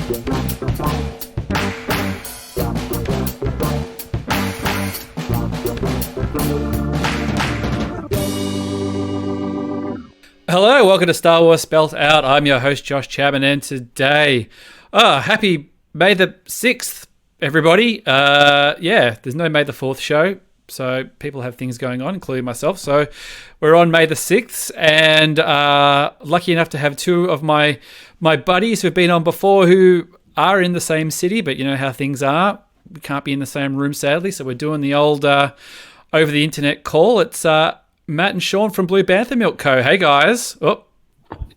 Hello, welcome to Star Wars Spelt Out. I'm your host, Josh Chapman, and today, happy May the 6th, everybody. There's no May the 4th show, so people have things going on, including myself. So we're on May the 6th, and lucky enough to have two of my buddies who've been on before who are in the same city, but you know how things are. We can't be in the same room, sadly, so we're doing the old over the internet call. It's Matt and Sean from Blue Bantha Milk Co. Hey, guys. Oh,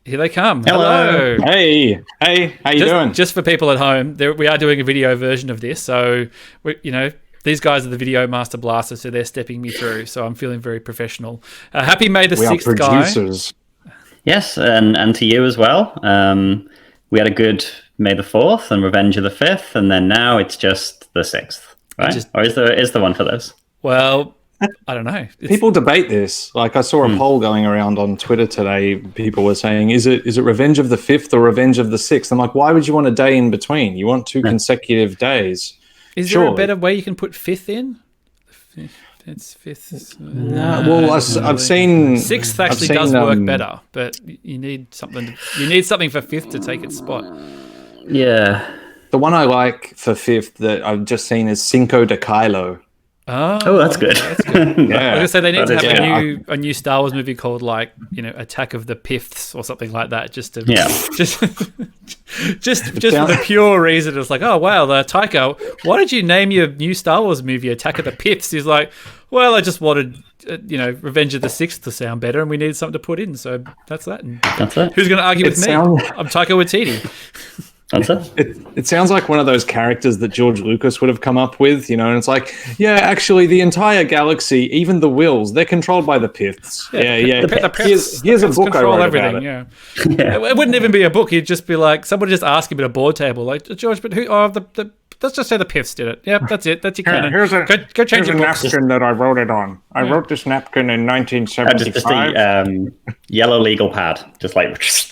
here they come. Hello. Hey, how you doing? Just for people at home, we are doing a video version of this, so these guys are the video master blasters, so they're stepping me through. So I'm feeling very professional. Happy May the 6th, guys. Yes, and to you as well. We had a good May the 4th and Revenge of the 5th, and then now it's just the 6th, right? Or is there one for those? Well, I don't know. People debate this. Like I saw a poll going around on Twitter today. People were saying, is it Revenge of the 5th or Revenge of the 6th? I'm like, why would you want a day in between? You want two consecutive days. Is there a better way you can put 5th in? It's 5th. Well, I've seen 6th actually does work better, but you need something for 5th to take its spot. Yeah. The one I like for 5th that I've just seen is Cinco de Kylo. Oh, that's good. That's good. Yeah. I was gonna say they need to have a new Star Wars movie called Attack of the Piths or something like that, just for the pure reason it's like, oh wow, Taika, why did you name your new Star Wars movie Attack of the Piths? He's like, well, I just wanted Revenge of the 6th to sound better, and we needed something to put in, so that's that. And that's it. Who's going to argue with me? I'm Taika Waititi. That's it. It sounds like one of those characters that George Lucas would have come up with, and it's like, yeah, actually, the entire galaxy, even the wills, they're controlled by the Piths. The Piths. Here's a book I wrote everything, about it. Yeah. It wouldn't even be a book. He'd just be like, somebody just ask him at a board table, like, George, but who? Oh, let's just say the Piths did it. Yep, that's it. That's your canon. Go change your books. Napkin that I wrote it on. I wrote this napkin in 1975. Just the yellow legal pad. Just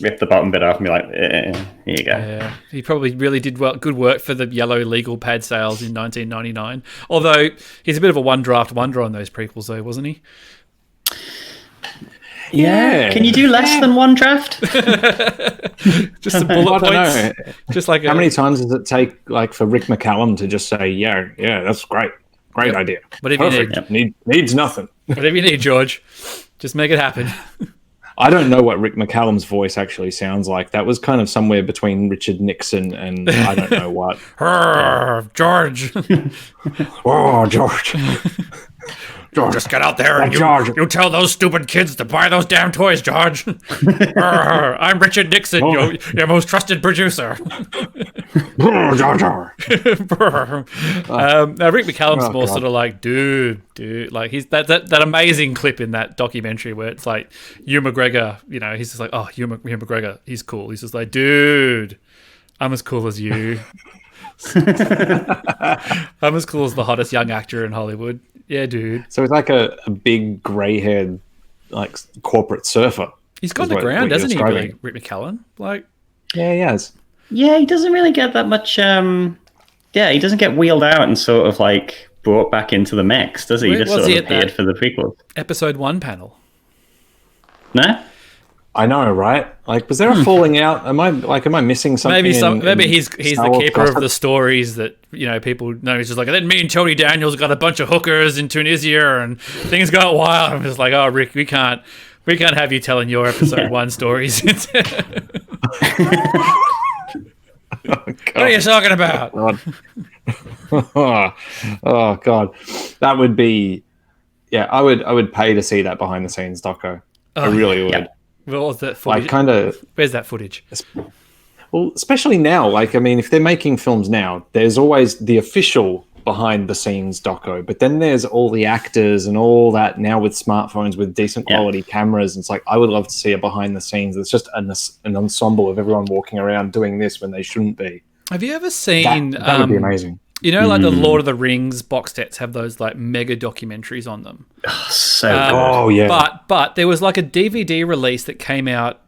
rip the bottom bit off and be like, here you go. Yeah, he probably really did good work for the yellow legal pad sales in 1999. Although he's a bit of a one-draft wonder on those prequels, though, wasn't he? Yeah. Can you do less than one draft? Just some bullet points. Just like how many times does it take, for Rick McCallum to just say, yeah, that's great idea. Whatever you need. Needs nothing. Whatever you need, George. Just make it happen. I don't know what Rick McCallum's voice actually sounds like. That was kind of somewhere between Richard Nixon and I don't know what. George. Oh, George. Just get out there and you tell those stupid kids to buy those damn toys, George. I'm Richard Nixon, your most trusted producer. Jar. Now Rick McCallum's more sort of like, dude, like he's that amazing clip in that documentary where it's like Hugh McGregor, he's just like, oh, Hugh McGregor, he's cool. He's just like, dude, I'm as cool as you. I'm as cool as the hottest young actor in Hollywood. Yeah, dude. So he's like a big grey-haired, corporate surfer. He's gone to ground, hasn't he, Rick McCallum? Yeah, he has. Yeah, he doesn't really get that much. He doesn't get wheeled out and sort of brought back into the mix, does he? He just sort of appeared for the prequel. Episode 1 panel. No? I know, right? Was there a falling out? Am I missing something? Maybe he's the keeper of the stories that people know. He's just like, and then me and Tony Daniels got a bunch of hookers in Tunisia and things got wild. I'm just like, oh, Rick, we can't have you telling your episode 1 stories. What are you talking about? Oh God, that would be. Yeah, I would pay to see that behind the scenes doco. I really would. Yeah. What was that footage? Where's that footage? Well, especially now, if they're making films now, there's always the official behind the scenes doco, but then there's all the actors and all that now with smartphones with decent quality cameras. And it's I would love to see a behind the scenes. It's just an ensemble of everyone walking around doing this when they shouldn't be. Have you ever seen... That would be amazing. The Lord of the Rings box sets have those mega documentaries on them. So oh yeah. But there was a DVD release that came out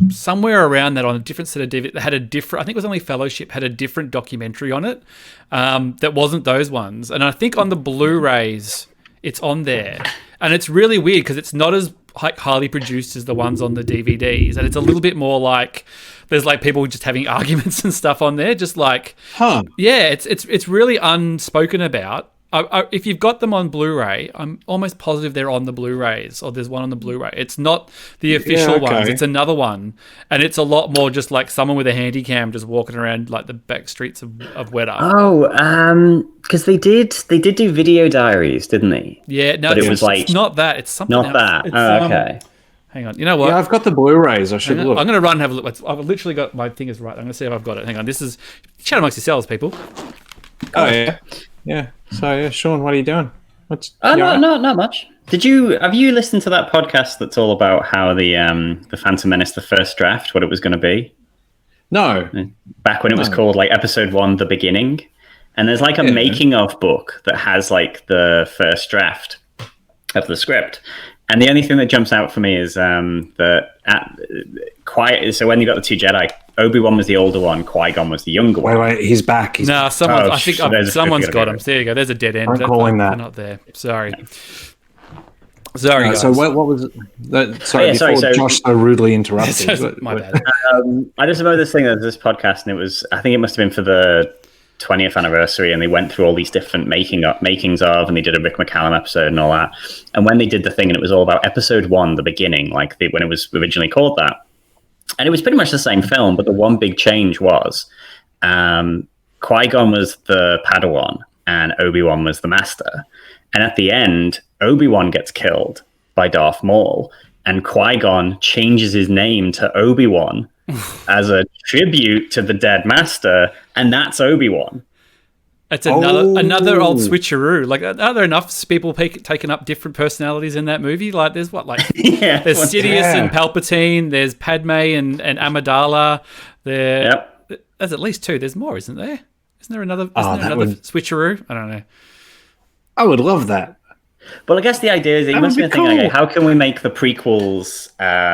somewhere around that on a different set of DVD that had a different, I think it was only Fellowship, had a different documentary on it that wasn't those ones. And I think on the Blu-rays, it's on there. And it's really weird because it's not as highly produced as the ones on the DVDs. And it's a little bit more like, there's like people just having arguments and stuff on there. Just like, yeah, it's really unspoken about. If you've got them on Blu-ray, I'm almost positive they're on the Blu-rays, or there's one on the Blu-ray. It's not the official ones; it's another one, and it's a lot more just like someone with a handy cam just walking around like the back streets of Weta. Oh, because they did do video diaries, didn't they? Yeah, no, but it was like it's not that. It's something not else. that. It's, Okay. Hang on. You know what? Yeah, I've got the Blu-rays. I should look. I'm going to run and have a look. I've literally got my fingers right. I'm going to see if I've got it. Hang on. This is chat amongst yourselves, people. Oh yeah, yeah. So yeah, Sean, what are you doing? Not much. Have you listened to that podcast that's all about how the Phantom Menace, the first draft, what it was going to be? No. Back when it was called like Episode 1, The Beginning, and there's like a making of book that has like the first draft of the script. And the only thing that jumps out for me is that so when you got the two Jedi, Obi-Wan was the older one, Qui-Gon was the younger one. Wait, he's back. I think someone's got him. There you go. There's a dead end. I'm calling that. They're not there. Sorry. Sorry, guys. So what was that? Sorry, Josh so rudely interrupted. My bad. I just remember this thing, there's this podcast, and I think it must have been for the 20th anniversary, and they went through all these different makings of, and they did a Rick McCallum episode and all that. And when they did the thing, and it was all about Episode 1, The Beginning, like when it was originally called that, and it was pretty much the same film, but the one big change was Qui-Gon was the Padawan and Obi-Wan was the Master. And at the end, Obi-Wan gets killed by Darth Maul, and Qui-Gon changes his name to Obi-Wan as a tribute to the dead Master, and that's Obi-Wan. It's another old switcheroo. Like, are there enough people taking up different personalities in that movie? Like, there's there's Sidious and Palpatine. There's Padme and Amidala. There's at least two. There's more, isn't there? Isn't there another switcheroo? I don't know. I would love that. Well, I guess the idea is that you must be thinking, okay, how can we make the prequels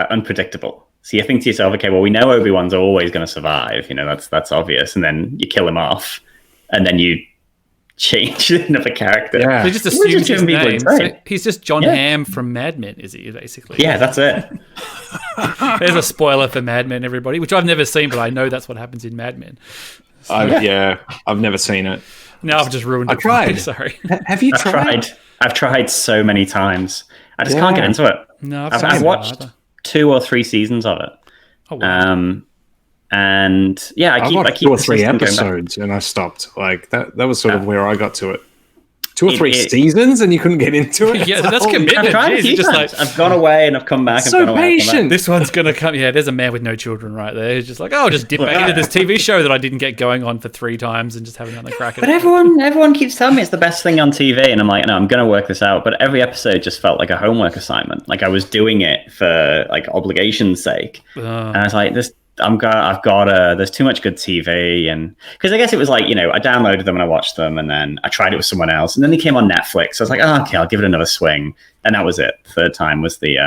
unpredictable? So you think to yourself, okay, well, we know Obi-Wan's always going to survive. You know, that's obvious. And then you kill him off, and then you change another character. Yeah. They just assume his name. So he's just John Hamm from Mad Men, is he, basically? Yeah, that's it. There's a spoiler for Mad Men, everybody, which I've never seen, but I know that's what happens in Mad Men. So, I've never seen it. No, I've just ruined it. I tried. Sorry. Have you tried? I've tried so many times. I just can't get into it. No, I've watched 2 or 3 seasons of it. Oh, wow. I watched 2 or 3 episodes and I stopped. Like that was sort of where I got to it. 2 or 3 seasons and you couldn't get into it? Yeah, that's commitment. I've tried a few times. I've gone away and I've come back. So patient. This one's going to come. Yeah, there's a man with no children right there. He's just like, I'll just dip back into this TV show that I didn't get going on for 3 times and just have another crack at it. But everyone keeps telling me it's the best thing on TV. And I'm like, no, I'm going to work this out. But every episode just felt like a homework assignment. Like I was doing it for like obligation's sake. And I was like, there's too much good TV. And because I guess it was like, I downloaded them and I watched them and then I tried it with someone else and then they came on Netflix. So I was like, okay, I'll give it another swing. And that was it. Third time was the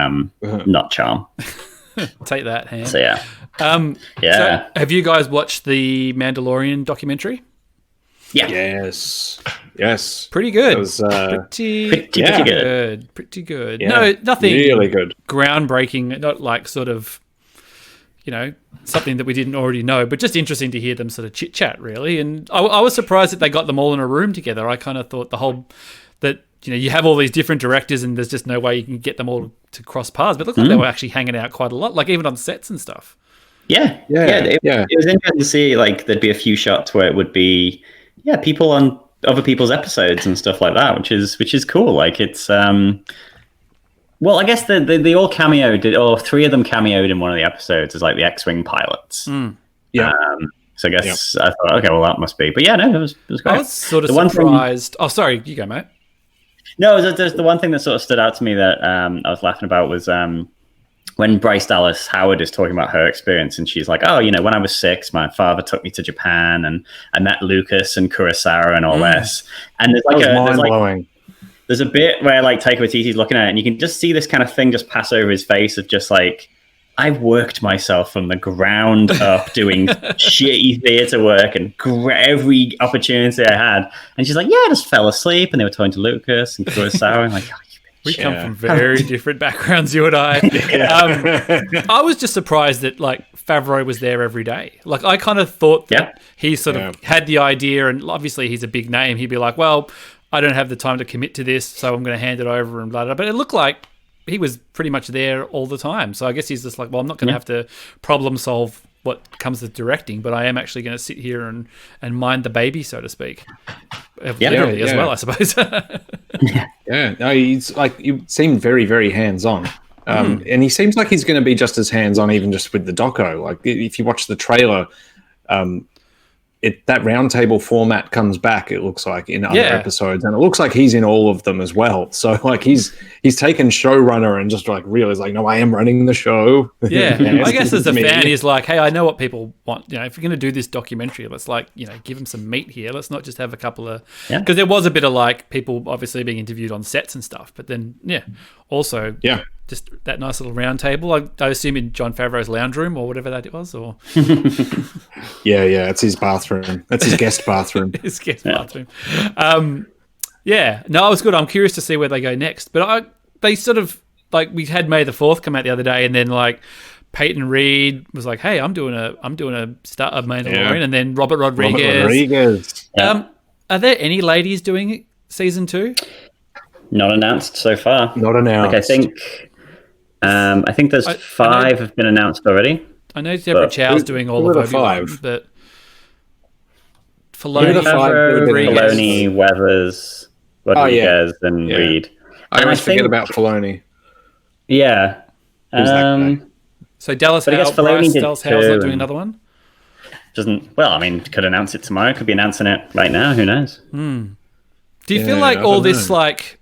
not charm. Take that, Ham. So yeah. So have you guys watched the Mandalorian documentary? Yeah. Yes. Pretty good. It was pretty good. Pretty good. Yeah. No, nothing really good. Groundbreaking, not like sort of something that we didn't already know, but just interesting to hear them sort of chit chat, really. And I was surprised that they got them all in a room together. I kind of thought that you have all these different directors and there's just no way you can get them all to cross paths. But it looked like they were actually hanging out quite a lot, like even on sets and stuff. Yeah. It was interesting to see, like, there'd be a few shots where it would be, people on other people's episodes and stuff like that, which is cool. Like, it's well, I guess they all cameoed, or 3 of them cameoed in one of the episodes as like the X-Wing pilots. Yeah. So I guess I thought, okay, well that must be. But yeah, no, it was great. I was sort of surprised. Oh, sorry, you go, mate. No, there's the one thing that sort of stood out to me that I was laughing about was when Bryce Dallas Howard is talking about her experience, and she's like, oh, when I was 6, my father took me to Japan, and I met Lucas and Kurosawa and all this. And there's like mind-blowing. There's a bit where like Taika Waititi's looking at it and you can just see this kind of thing just pass over his face of just like, I worked myself from the ground up doing shitty theatre work and every opportunity I had. And she's like, yeah, I just fell asleep. And they were talking to Lucas and Kurosawa. I'm like, oh, we come from very different backgrounds, you and I. I was just surprised that like Favreau was there every day. Like I kind of thought that he sort of had the idea, and obviously he's a big name. He'd be like, well, I don't have the time to commit to this, so I'm going to hand it over and blah, blah. But it looked like he was pretty much there all the time. So I guess he's just like, well, I'm not going to have to problem solve what comes with directing, but I am actually going to sit here and mind the baby, so to speak. Literally as well, I suppose. No, he's like, you seem very, very hands-on. And he seems like he's going to be just as hands-on even just with the doco. Like if you watch the trailer, that roundtable format comes back, it looks like, in other episodes, and it looks like he's in all of them as well. So like he's taken showrunner and just like realized like, no, I am running the show. Yeah. I guess as a fan, he's like, hey, I know what people want. You know, if you're going to do this documentary, let's like, you know, give them some meat here. Let's not just have a couple of, because there was a bit of like people obviously being interviewed on sets and stuff, but then also just that nice little round table. I assume in Jon Favreau's lounge room or whatever that it was, or it's his bathroom. That's his guest bathroom. His guest bathroom. No, it was good. I'm curious to see where they go next. But they sort of like, we had May the 4th come out the other day, and then like Peyton Reed was like, "Hey, I'm doing a start of Mandalorian," and then Robert Rodriguez. Are there any ladies doing season 2? Not announced so far. Not announced. Like I think there's 5 have been announced already. I know Deborah Chow's doing all of Obi-Wan, 5, but Filoni, Weathers, Rodriguez, and Reed. I always forget about Filoni. Yeah. So Dallas Howell's not doing another one? Could announce it tomorrow. Could be announcing it right now. Who knows? Do you feel like all this, like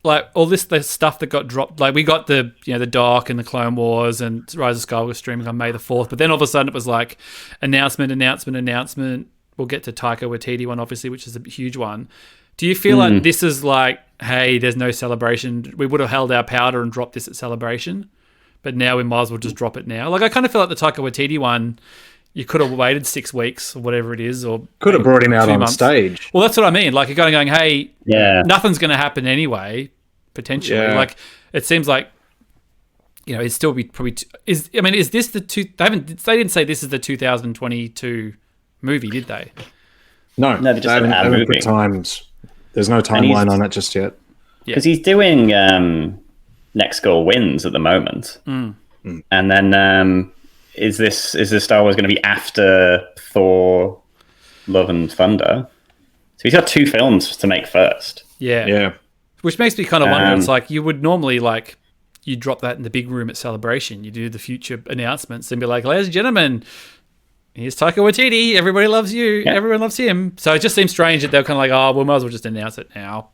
all this the stuff that got dropped, like we got the the doc and the Clone Wars and Rise of Skywalker streaming on May the 4th, but then all of a sudden it was like announcement. We'll get to Taika Waititi one, obviously, which is a huge one. Do you feel like this is like, hey, there's no celebration. We would have held our powder and dropped this at Celebration, but now we might as well just drop it now. Like I kind of feel like the Taika Waititi one, you could have waited 6 weeks or whatever it is, or could have brought him out on stage. Well, that's what I mean. Like you're kind of going, hey, nothing's going to happen anyway, potentially. Yeah. Like it seems like, it'd still be probably. Is this the two? They didn't say this is the 2022 movie, did they? No, they just haven't put times. There's no timeline on it just yet. Because he's doing Next Goal Wins at the moment, and then. Is this Star Wars going to be after Thor, Love and Thunder? So he's got 2 films to make first. Yeah. Which makes me kind of wonder. It's like you would normally you drop that in the big room at Celebration. You do the future announcements and be like, ladies and gentlemen, here's Taika Waititi. Everybody loves you. Yeah. Everyone loves him. So it just seems strange that they're kind of like, oh, we might as well just announce it now.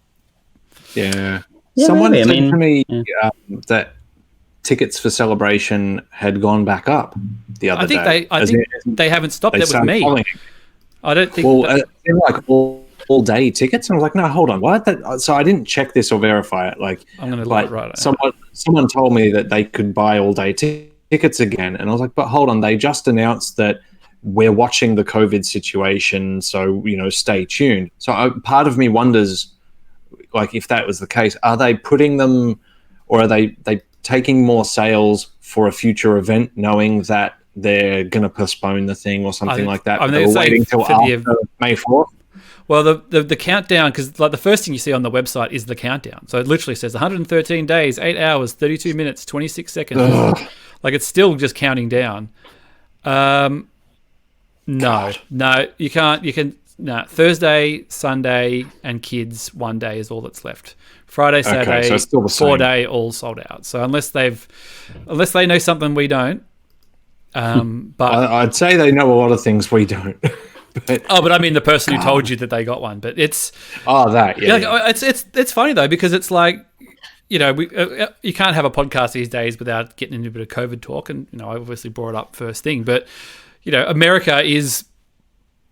Yeah. Someone said to me that tickets for Celebration had gone back up the other day. I think they haven't stopped it with me. I don't think. Well, they're like all day tickets, and I was like, no, hold on, what? So I didn't check this or verify it. Like, I'm going to look right. Someone told me that they could buy all day tickets again, and I was like, but hold on, they just announced that we're watching the COVID situation, so stay tuned. So part of me wonders, like, if that was the case, are they putting them, or are they taking more sales for a future event, knowing that they're going to postpone the thing or something like that? They're waiting till after May 4th. Well, the countdown, because like the first thing you see on the website is the countdown. So it literally says 113 days, 8 hours, 32 minutes, 26 seconds. Ugh. Like it's still just counting down. No, you can't. No, Thursday, Sunday, and kids 1 day is all that's left. Friday, Saturday, so still the same. 4 day, all sold out. So unless they know something we don't, but I'd say they know a lot of things we don't. But I mean the person who told you that they got one. But it's it's funny though, because it's like you can't have a podcast these days without getting into a bit of COVID talk, and I obviously brought it up first thing, but America is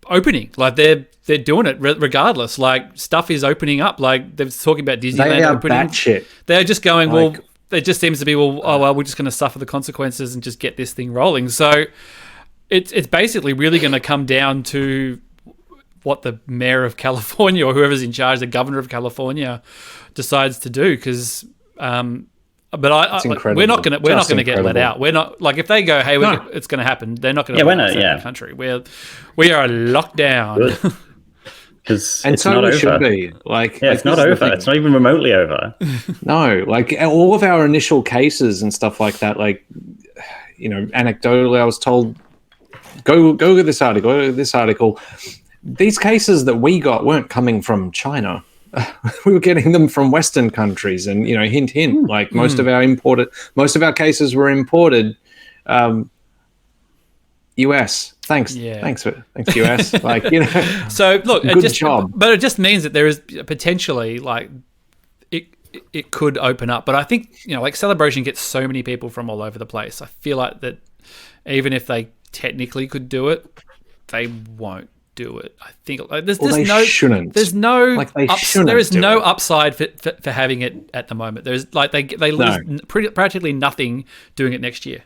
opening, like they're doing it regardless. Like stuff is opening up. Like they're talking about Disneyland opening. Batshit. They're just going, well, it just seems to be, we're just going to suffer the consequences and just get this thing rolling. So it's basically really going to come down to what the mayor of California or whoever's in charge, the governor of California, decides to do. Because, we're not going to get let out. We're not like if they go, hey, it's going to happen. They're not going to let us out of the country. We are locked down. Because and it's so not it over. should be. It's not over. It's not even remotely over. No, like all of our initial cases and stuff like that. Like, anecdotally, I was told, go to this article. These cases that we got weren't coming from China. We were getting them from Western countries, and hint, hint. Like most of our cases were imported. US. Thanks, US. So look, good job. But it just means that there is potentially like it could open up. But I think like Celebration gets so many people from all over the place. I feel like that even if they technically could do it, they won't do it. I think like, shouldn't. There's no there is no it. upside for having it at the moment. There's like they lose practically nothing doing it next year.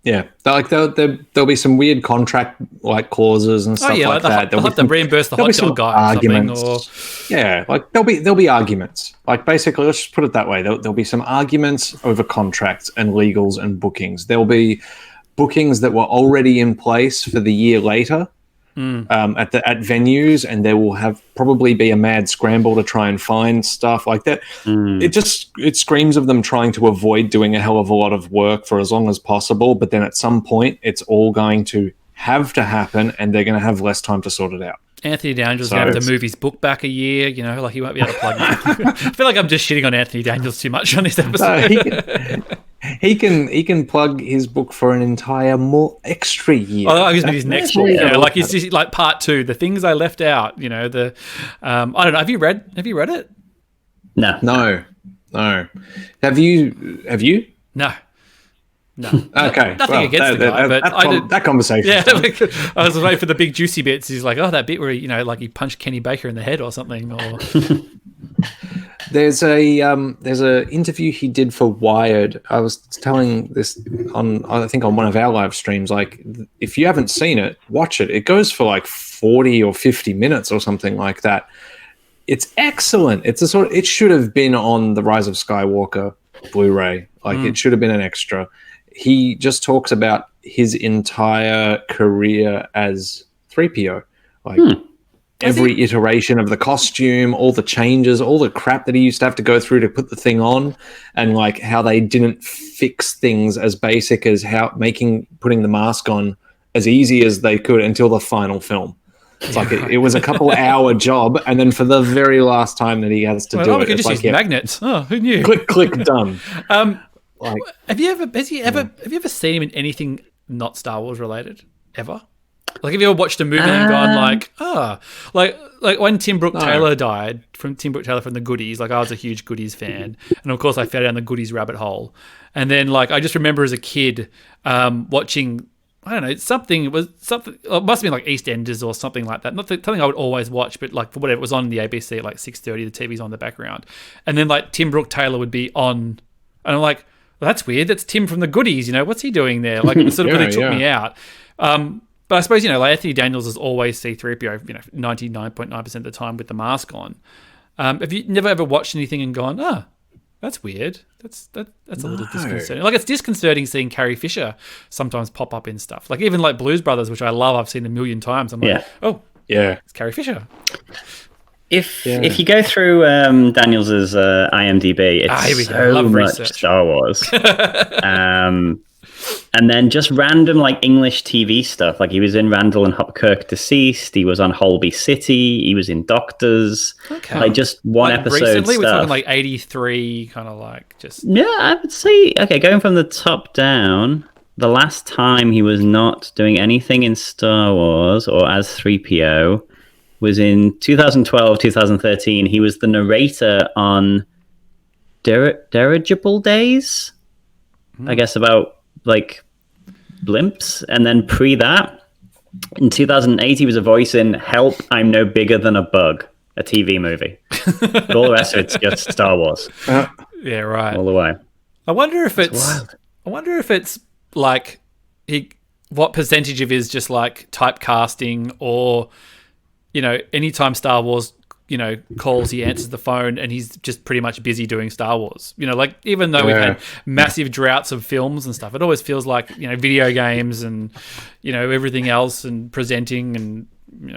Yeah, there'll be some weird contract like clauses and stuff like that. They'll have to reimburse the hot dog guy arguments. Or something. Yeah, like there'll be arguments. Like basically, let's just put it that way. There'll be some arguments over contracts and legals and bookings. There'll be bookings that were already in place for the year later. At venues, and there will probably be a mad scramble to try and find stuff like that. It screams of them trying to avoid doing a hell of a lot of work for as long as possible, but then at some point it's all going to have to happen, and they're going to have less time to sort it out. Anthony Daniels going to have to move his book back a year. Like he won't be able to plug it. I feel like I'm just shitting on Anthony Daniels too much on this episode. He can plug his book for an entire more extra year. Oh, I guess his next book. Like it's just like part 2, the things I left out. I don't know. Have you read it? No. Have you? No. Okay. Nothing against the guy, but I did that conversation. Yeah, I was waiting for the big juicy bits. He's like, that bit where he punched Kenny Baker in the head or something. Or there's a interview he did for Wired. I was telling this on one of our live streams. Like, if you haven't seen it, watch it. It goes for like 40 or 50 minutes or something like that. It's excellent. It should have been on the Rise of Skywalker Blu-ray. Like it should have been an extra. He just talks about his entire career as 3PO. Like every iteration of the costume, all the changes, all the crap that he used to have to go through to put the thing on, and like how they didn't fix things as basic as putting the mask on as easy as they could until the final film. It's like it was a couple hour job, and then for the very last time that he has to do it, we can just use magnets. Oh, who knew? Click, done. Have you ever seen him in anything not Star Wars related ever? Like, have you ever watched a movie and gone like when Tim Brooke Taylor died from the Goodies? Like, I was a huge Goodies fan, and of course I fell down the Goodies rabbit hole. And then like I just remember as a kid watching. I don't know, it must have been like EastEnders or something like that. Not something I would always watch, but like for whatever, it was on the ABC at like 6:30, the TV's on the background. And then like Tim Brooke Taylor would be on, and I'm like, well, that's weird. That's Tim from the Goodies, what's he doing there? Like it sort of really took me out. But I suppose, like Anthony Daniels is always C-3PO, 99.9% of the time with the mask on. Have you never ever watched anything and gone, that's weird. That's a little disconcerting. Like, it's disconcerting seeing Carrie Fisher sometimes pop up in stuff. Like, even like Blues Brothers, which I love, I've seen a million times. I'm like, it's Carrie Fisher. If you go through Daniels's IMDb, it's so much research. Star Wars. And then just random like English TV stuff. Like, he was in Randall and Hopkirk Deceased. He was on Holby City. He was in Doctors. Okay. Like, just one episode recently, stuff. We're talking like 83, kind of like just... Yeah, I would say, okay, going from the top down, the last time he was not doing anything in Star Wars or as 3PO was in 2012, 2013. He was the narrator on Dirigible Days, I guess, about like blimps. And then pre that, in 2008, he was a voice in Help, I'm No Bigger Than a Bug. a TV movie. But all the rest of it's just Star Wars. Yeah, right. All the way. I wonder if it's wild. I wonder if it's like what percentage of it is just like typecasting, or anytime Star Wars calls, he answers the phone and he's just pretty much busy doing Star Wars. Like even though we've had massive droughts of films and stuff, it always feels like video games and everything else and presenting and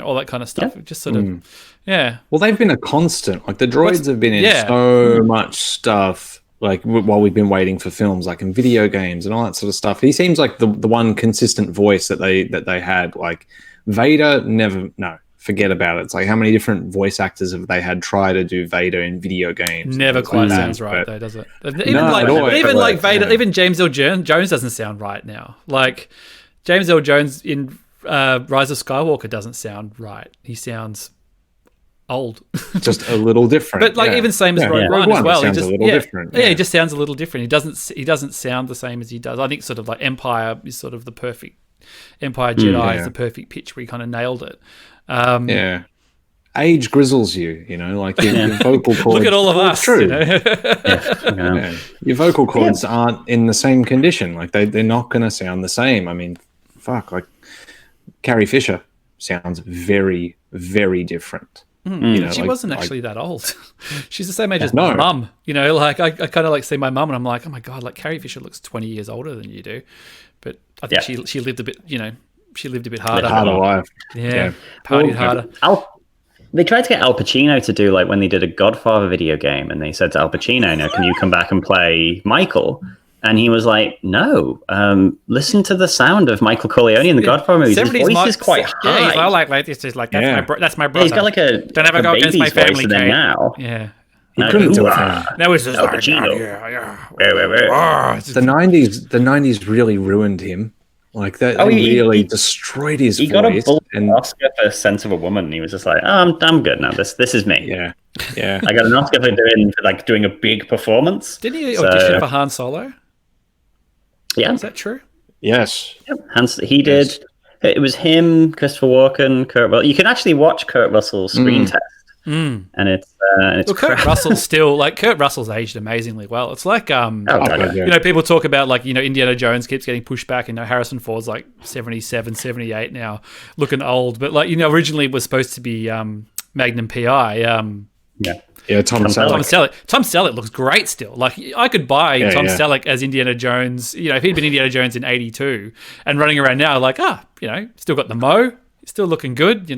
all that kind of stuff. It just sort of Well, they've been a constant. Like the droids have been in so much stuff. Like while we've been waiting for films, like in video games and all that sort of stuff. He seems like the one consistent voice that they had. Like Vader, forget about it. It's like how many different voice actors have they had try to do Vader in video games? Never quite sounds right, though, does it? Vader, even James L. Jones doesn't sound right now. Like James L. Jones in Rise of Skywalker doesn't sound right. He sounds old, just a little different. But even same as Rogue One as well. He just a little different. He just sounds a little different. He doesn't sound the same as he does. I think sort of like Empire is sort of the perfect Empire Jedi is the perfect pitch where he kind of nailed it. Age grizzles you, like your vocal cords. Look at all of us. True. Your vocal cords aren't in the same condition. Like they're not going to sound the same. I mean, like Carrie Fisher sounds very, very different. She wasn't actually that old. She's the same age as my mum. Like I kind of like see my mum and I'm like, oh my God, like Carrie Fisher looks 20 years older than you do. But I think she lived a bit, she lived a bit harder. Harder life. Partied harder. They tried to get Al Pacino to do like when they did a Godfather video game, and they said to Al Pacino, "Now, can you come back and play Michael?" And he was like, "No, listen to the sound of Michael Corleone in the Godfather movies. His voice is quite high. Yeah, he's all like this is like that's my brother. He's got like don't ever go against my family now. Yeah." He couldn't do it. Now it's just Al like, Pacino. The 90s really ruined him. Like that, he destroyed his voice. He got a Oscar for Sense of a Woman. He was just like, oh, I'm good now. This is me. Yeah. I got an Oscar for doing a big performance. Didn't he audition for Han Solo? Yeah, is that true? Yes. Yep. He did. It was him, Christopher Walken, Kurt Russell. You can actually watch Kurt Russell's screen test. And it's Kurt Russell's aged amazingly well. It's like people talk about like Indiana Jones keeps getting pushed back, and Harrison Ford's like 77, 78 now, looking old. But like originally it was supposed to be Magnum PI. Tom Selleck. Tom Selleck looks great still. Like I could buy Tom Selleck as Indiana Jones. If he'd been Indiana Jones in '82 and running around now, like still got the mo, still looking good.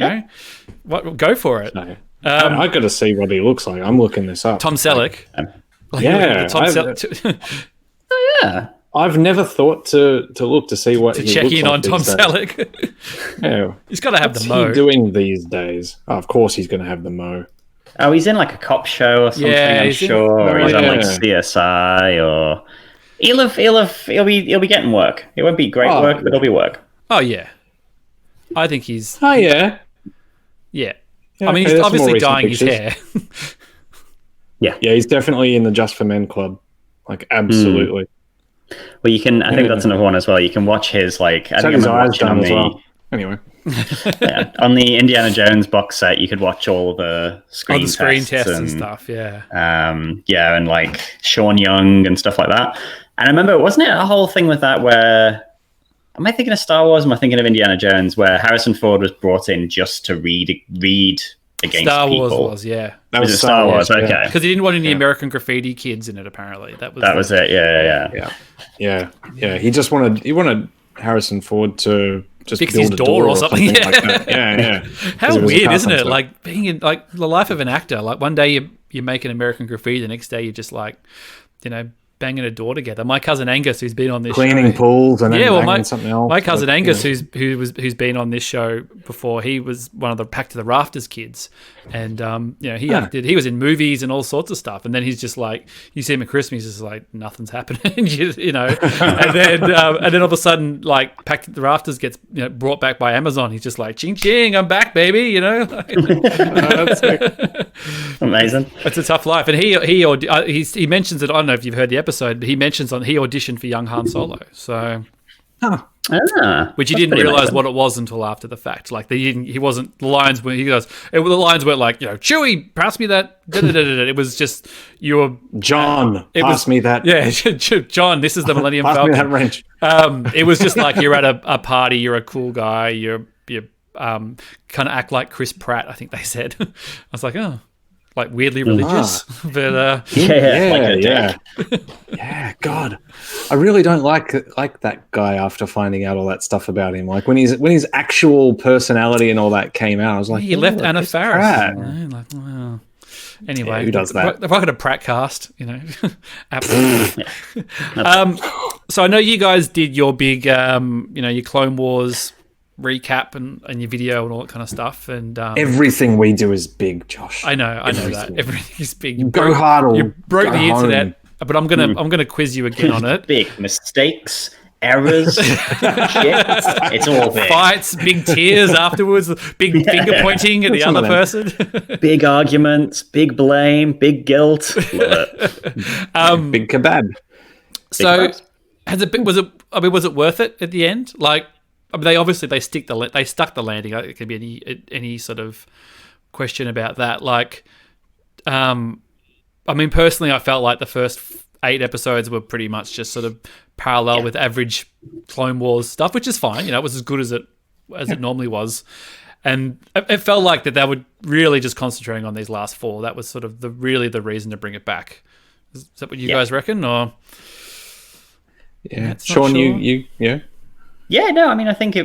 What go for it. No. I got to see what he looks like. I'm looking this up. Tom Selleck. I've never thought to look to see what to he check looks in like on Tom Selleck. He's got to have the mo. What's he doing these days? Oh, of course, he's going to have the mo. Oh, he's in like a cop show or something. I'm sure, or he's on like CSI, or he'll be getting work. It won't be great work, but it'll be work. Oh yeah, I think he's. Oh yeah. I mean, he's obviously dyeing his hair. Yeah, he's definitely in the Just for Men club. Like, absolutely. Well, you can. I think that's another one as well. You can watch his like. I think his eyes done as well. Anyway, on the Indiana Jones box set, you could watch all the screen tests and stuff. Yeah, and like Sean Young and stuff like that. And I remember, wasn't it a whole thing with that where? Am I thinking of Star Wars? Or am I thinking of Indiana Jones, where Harrison Ford was brought in just to read against Star people? Wars was, yeah. That was Star Wars, okay. Because he didn't want any American graffiti kids in it. Apparently, that was it. Yeah. He just wanted Harrison Ford to just fix his door or something. Like that. Yeah. How weird, isn't it? Like being in like the life of an actor. Like one day you make an American graffiti, the next day you're just like, banging a door together. My cousin Angus, who's been on this cleaning show, pools and then something else. My cousin Angus, who's been on this show before, he was one of the Packed to the Rafters kids, and he acted. He was in movies and all sorts of stuff. And then he's just like, you see him at Christmas, he's just like nothing's happening, and then all of a sudden, like Packed to the Rafters gets brought back by Amazon. He's just like, ching ching, I'm back, baby. That's amazing. It's a tough life, and he mentions it. I don't know if you've heard the episode, but he mentions he auditioned for young Han Solo. So Which he didn't realize what it was until after the fact. Like he wasn't, the lines were, he goes, the lines weren't like, Chewie, pass me that. It was just, John, pass me that. Yeah, John, this is the Millennium pass Falcon. Me that wrench. It was just like, you're at a party, you're a cool guy, you're kind of act like Chris Pratt, I think they said. I was like, oh, like weirdly religious. But yeah. God, I really don't like that guy after finding out all that stuff about him. Like when his actual personality and all that came out, I was like, he left Anna Faris. Like, wow. Anyway, who does that? If I got a Pratt cast, absolutely. So I know you guys did your big, your Clone Wars recap and your video and all that kind of stuff, and everything we do is big, Josh. I know that everything is big. You go hard or you broke the home. Internet, but I'm gonna quiz you again on it. Big mistakes, errors, shit. It's all big. Fights, big tears afterwards, big finger pointing at the other person. Big arguments, big blame, big guilt. Big kebab. So, was it worth it at the end? Like, I mean, they stuck the landing. It could be any sort of question about that. Like, I mean, personally, I felt like the first 8 episodes were pretty much just sort of parallel with average Clone Wars stuff, which is fine. It was as good as it normally was, and it felt like that they were really just concentrating on these last 4. That was sort of the reason to bring it back. Is that what you guys reckon? Or Sean, you Yeah, no, I mean, I think it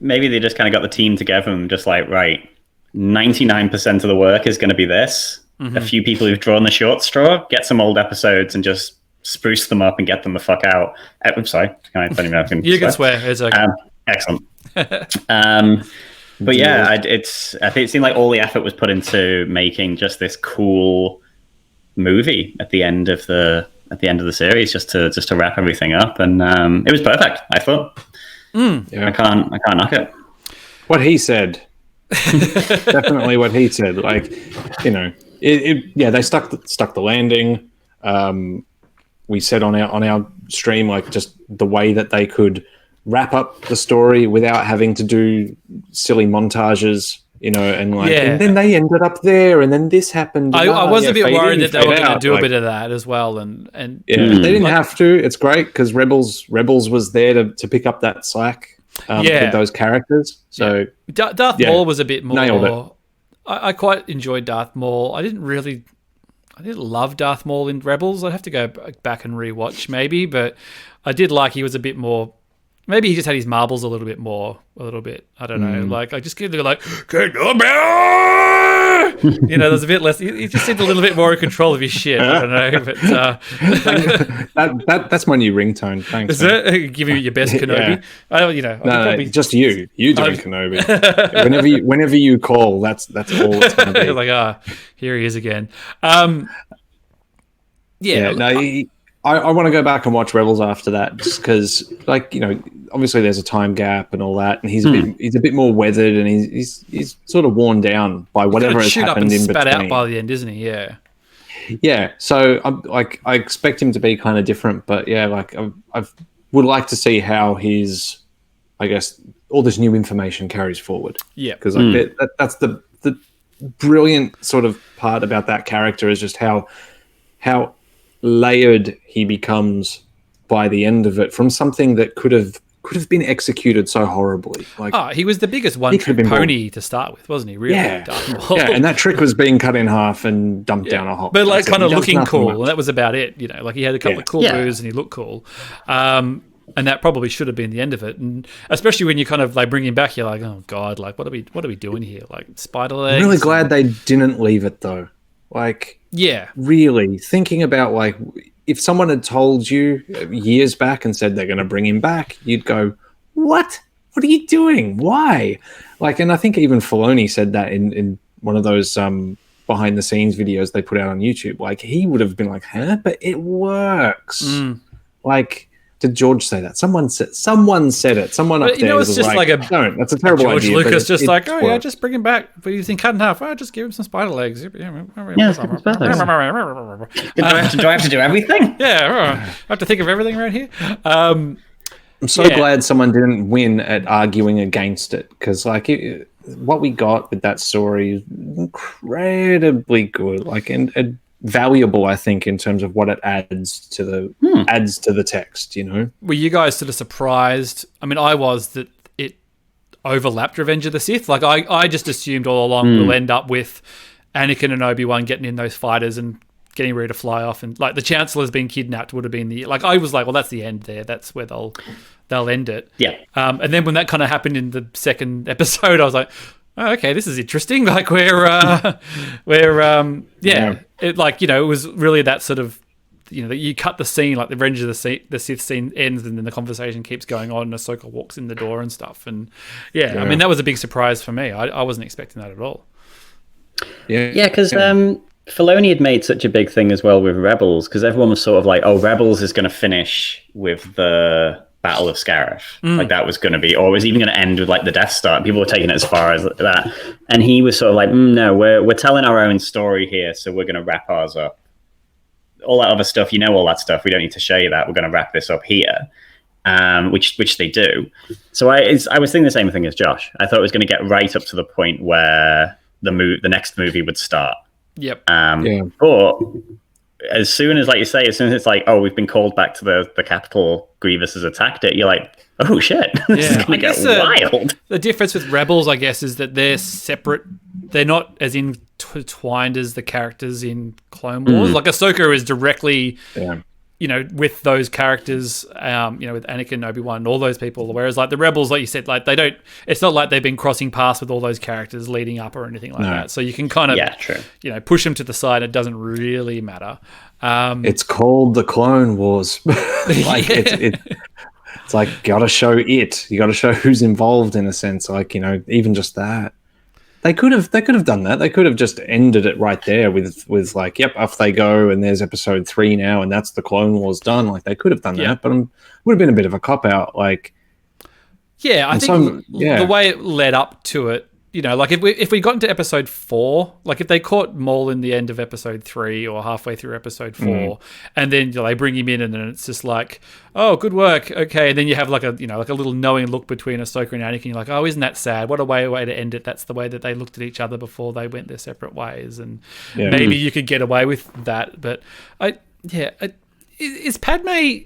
maybe they just kind of got the team together and just like, right, 99% of the work is going to be this. Mm-hmm. A few people who've drawn the short straw, get some old episodes and just spruce them up and get them the fuck out. I'm sorry, I can you can swear. It's okay. Excellent. But yeah, I think it seemed like all the effort was put into making just this cool movie at the end of the series, just to wrap everything up, and it was perfect. I thought. I can't knock it. What he said, definitely what he said. Like, they stuck the landing. We said on our stream, like, just the way that they could wrap up the story without having to do silly montages. And then they ended up there, and then this happened. I was a bit worried that they were going to do a bit of that as well, and they didn't have to. It's great because Rebels was there to pick up that slack with those characters. So Darth Maul was a bit more. Nailed it. I quite enjoyed Darth Maul. I didn't love Darth Maul in Rebels. I'd have to go back and rewatch maybe, but I did like he was a bit more. Maybe he just had his marbles a little bit. I don't know. Like, I just kept like, there's a bit less. He just seemed a little bit more in control of his shit. I don't know, but that's my new ringtone. Thanks. Is it giving you your best Kenobi? No, just you doing Kenobi. Whenever you call, that's all it's going to be. Like, here he is again. I want to go back and watch Rebels after that, just because, obviously there's a time gap and all that, and he's a bit more weathered, and he's sort of worn down by whatever has happened in between. Spat out by the end, isn't he? Yeah. Yeah. So I expect him to be kind of different, but yeah, I would like to see how his, I guess, all this new information carries forward. Yeah. Because that's the brilliant sort of part about that character, is just how layered he becomes by the end of it, from something that could have been executed so horribly. Like, he was the biggest one-trick pony to start with, wasn't he? Really? Yeah, and that trick was being cut in half and dumped down a hole. But like, kind of looking cool, and that was about it. Like, he had a couple of cool moves and he looked cool. And that probably should have been the end of it. And especially when you kind of like bring him back, you're like, oh god, like what are we doing here? Like, spider legs. I'm really glad they didn't leave it though. Like, really thinking about, like, if someone had told you years back and said they're going to bring him back, you'd go, what are you doing? Why? Like, and I think even Filoni said that in one of those behind the scenes videos they put out on YouTube. Like, he would have been like, huh? But it works. Like, did George say that? Someone said it. Someone up there it's just like don't. That's a terrible George idea. Lucas just like, just bring him back. But you think cut in half? Just give him some spider legs. Do I have to do everything? I have to think of everything right here. I'm so glad someone didn't win at arguing against it, because like what we got with that story is incredibly good, like and valuable, I think, in terms of what it adds to the text. You know, were you guys sort of surprised? I mean, I was that it overlapped Revenge of the Sith. Like I just assumed all along we'll end up with Anakin and Obi-Wan getting in those fighters and getting ready to fly off, and like the Chancellor's being kidnapped would have been I was like, well, that's the end there. That's where they'll end it. Yeah. And then when that kind of happened in the second episode, I was like, oh, okay, this is interesting. Like it, like, you know, it was really that sort of, you know, that you cut the scene, like the Revenge of the Sith scene ends, and then the conversation keeps going on, and Ahsoka walks in the door and stuff. And I mean, that was a big surprise for me. I wasn't expecting that at all. Yeah, because Filoni had made such a big thing as well with Rebels, because everyone was sort of like, oh, Rebels is going to finish with the Battle of Scarif. Like that was going to be, or was even going to end with like the Death Star. People were taking it as far as that. And he was sort of like, no, we're telling our own story here, so we're going to wrap ours up. All that other stuff, you know, all that stuff, we don't need to show you that. We're going to wrap this up here. Which they do. So I was thinking the same thing as Josh. I thought it was going to get right up to the point where the next movie would start. Yep. But as soon as, like you say, as soon as it's like, oh, we've been called back to the capital, Grievous has attacked it, you're like, oh shit, this is gonna get wild. The difference with Rebels, I guess, is that they're separate. They're not as intertwined as the characters in Clone Wars. Like Ahsoka is directly, you know, with those characters, you know, with Anakin, Obi-Wan, all those people. Whereas like the Rebels, like you said, like they don't. It's not like they've been crossing paths with all those characters leading up or anything like that. So you can kind of, you know, push them to the side. It doesn't really matter. It's called the Clone Wars. Like it's like gotta show it. You got to show who's involved in a sense. Like, you know, even just that. They could have done that. They could have just ended it right there with like, yep, off they go, and there's episode 3 now, and that's the Clone Wars done. Like they could have done that, but it would have been a bit of a cop out. Like, I think the way it led up to it, you know, like if we got into episode 4, like if they caught Maul in the end of episode 3 or halfway through episode 4, and then, you know, they bring him in, and then it's just like, oh, good work, okay, and then you have like a, you know, like a little knowing look between Ahsoka and Anakin. You're like, oh, isn't that sad? What a way to end it. That's the way that they looked at each other before they went their separate ways, and maybe you could get away with that. But is Padme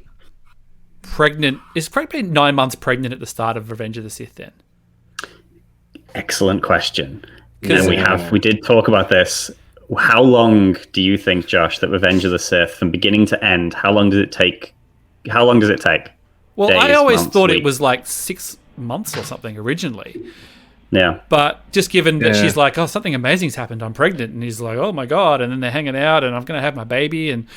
pregnant? Is Padme 9 months pregnant at the start of Revenge of the Sith then? Excellent question. And we did talk about this. How long do you think, Josh, that Revenge of the Sith, from beginning to end, how long does it take? Well, Days, I always months, thought weeks? it was like 6 months or something originally. Yeah. But just given that she's like, oh, something amazing's happened, I'm pregnant, and he's like, oh my God, and then they're hanging out, and I'm going to have my baby, and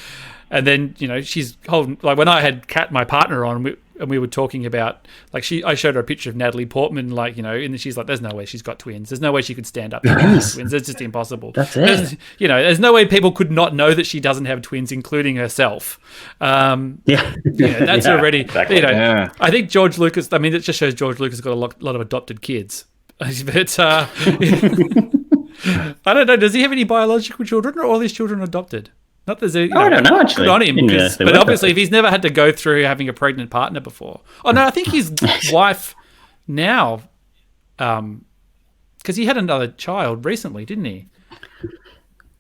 then, you know, she's holding, like when I had Kat, my partner, on, and we were talking about, like, I showed her a picture of Natalie Portman, like, you know, and she's like, there's no way she's got twins. There's no way she could stand up to twins. It's just impossible. That's it. You know, there's no way people could not know that she doesn't have twins, including herself. That's already, exactly. You know, I think George Lucas, I mean, it just shows George Lucas got a lot of adopted kids. But I don't know, does he have any biological children, or are all his children adopted? Not that I don't know, actually. Good on him, but obviously if he's never had to go through having a pregnant partner before. Oh no, I think his wife now, because he had another child recently, didn't he?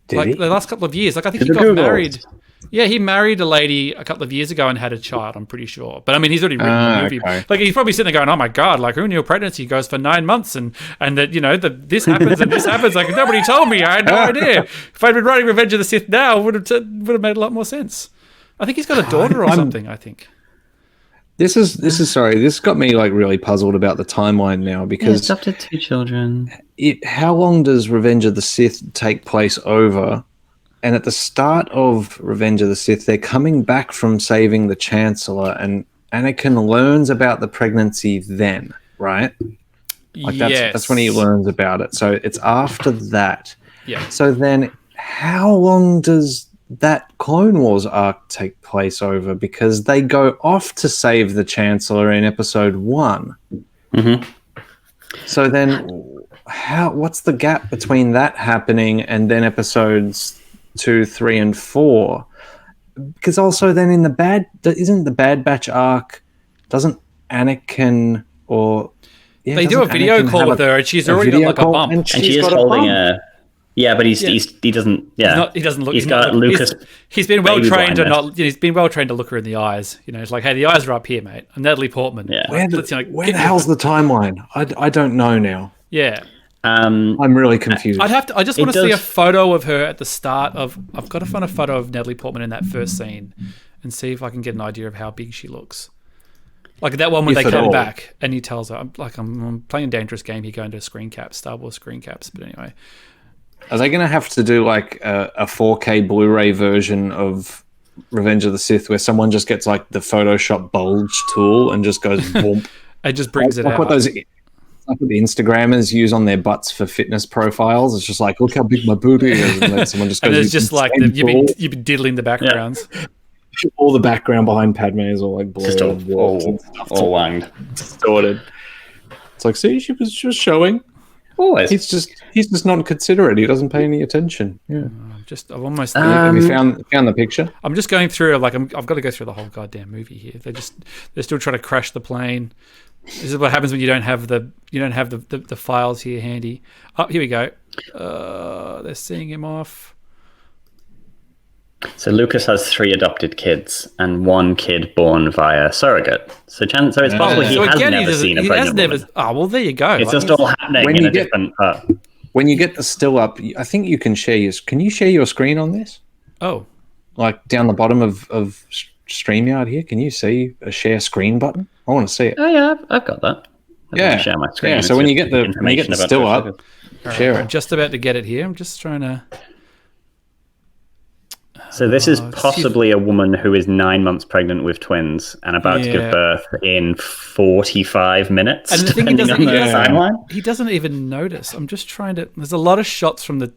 Did he? The last couple of years. Like I think he got married. Yeah, he married a lady a couple of years ago and had a child, I'm pretty sure. But I mean, he's already written a movie. Okay. Like he's probably sitting there going, oh my God, like who knew a pregnancy goes for 9 months and that, you know, that this happens and this happens. Like nobody told me. I had no idea. If I'd been writing Revenge of the Sith now, it would have made a lot more sense. I think he's got a daughter or something, I think. This got me like really puzzled about the timeline now, because he's adopted 2 children. How long does Revenge of the Sith take place over? And at the start of Revenge of the Sith, they're coming back from saving the Chancellor, and Anakin learns about the pregnancy then, right? Like that's when he learns about it. So it's after that. Yeah. So then how long does that Clone Wars arc take place over? Because they go off to save the Chancellor in episode 1. Mm-hmm. So then what's the gap between that happening and then episodes 2, 3, and 4? Because also then in isn't the Bad Batch arc, doesn't Anakin or they do a video Anakin call with her, and she's already got like a bump, and she is holding a. Yeah, but he doesn't. Yeah, he doesn't look. He's got Lucas. He's been well trained to not. He's been well trained to look her in the eyes. It's like, hey, the eyes are up here, mate. I'm Natalie Portman. Yeah. Where the hell's the timeline? I don't know now. Yeah. I'm really confused. I just want to see a photo of her at the start of. I've got to find a photo of Natalie Portman in that first scene, and see if I can get an idea of how big she looks. Like that one when they come back, and he tells her, "I'm playing a dangerous game here, going to screen caps, Star Wars screen caps." But anyway. Are they going to have to do like a 4K Blu-ray version of Revenge of the Sith where someone just gets like the Photoshop bulge tool and just goes boom? It just brings it out. What the Instagrammers use on their butts for fitness profiles. It's just like, look how big my booty is. And then someone just goes, and it's just like you've been diddling the backgrounds. Yeah. All the background behind Padme is all like blurred, all wanged, distorted. It's like, see, she was showing. Always. He's just not considerate. He doesn't pay any attention. Yeah. I've almost. Have you found the picture? I'm just going through. Like I've got to go through the whole goddamn movie here. They're still trying to crash the plane. This is what happens when you don't have the files here handy. Oh, here we go. They're seeing him off. So Lucas has 3 adopted kids and 1 kid born via surrogate. So it's possible he has never seen a pregnant woman. Oh, well, there you go. It's just all happening in a different part. When you get the still up, I think you can share Can you share your screen on this? Oh. Like down the bottom of StreamYard here, can you see a share screen button? I want to see it. Oh, yeah, I've got that. Share my screen. Yeah, so when you get the still up, share it. I'm just about to get it here. I'm just trying to... So this is possibly a woman who is 9 months pregnant with twins and about to give birth in 45 minutes. And the thing timeline. He doesn't even notice. I'm just trying to. There's a lot of shots from the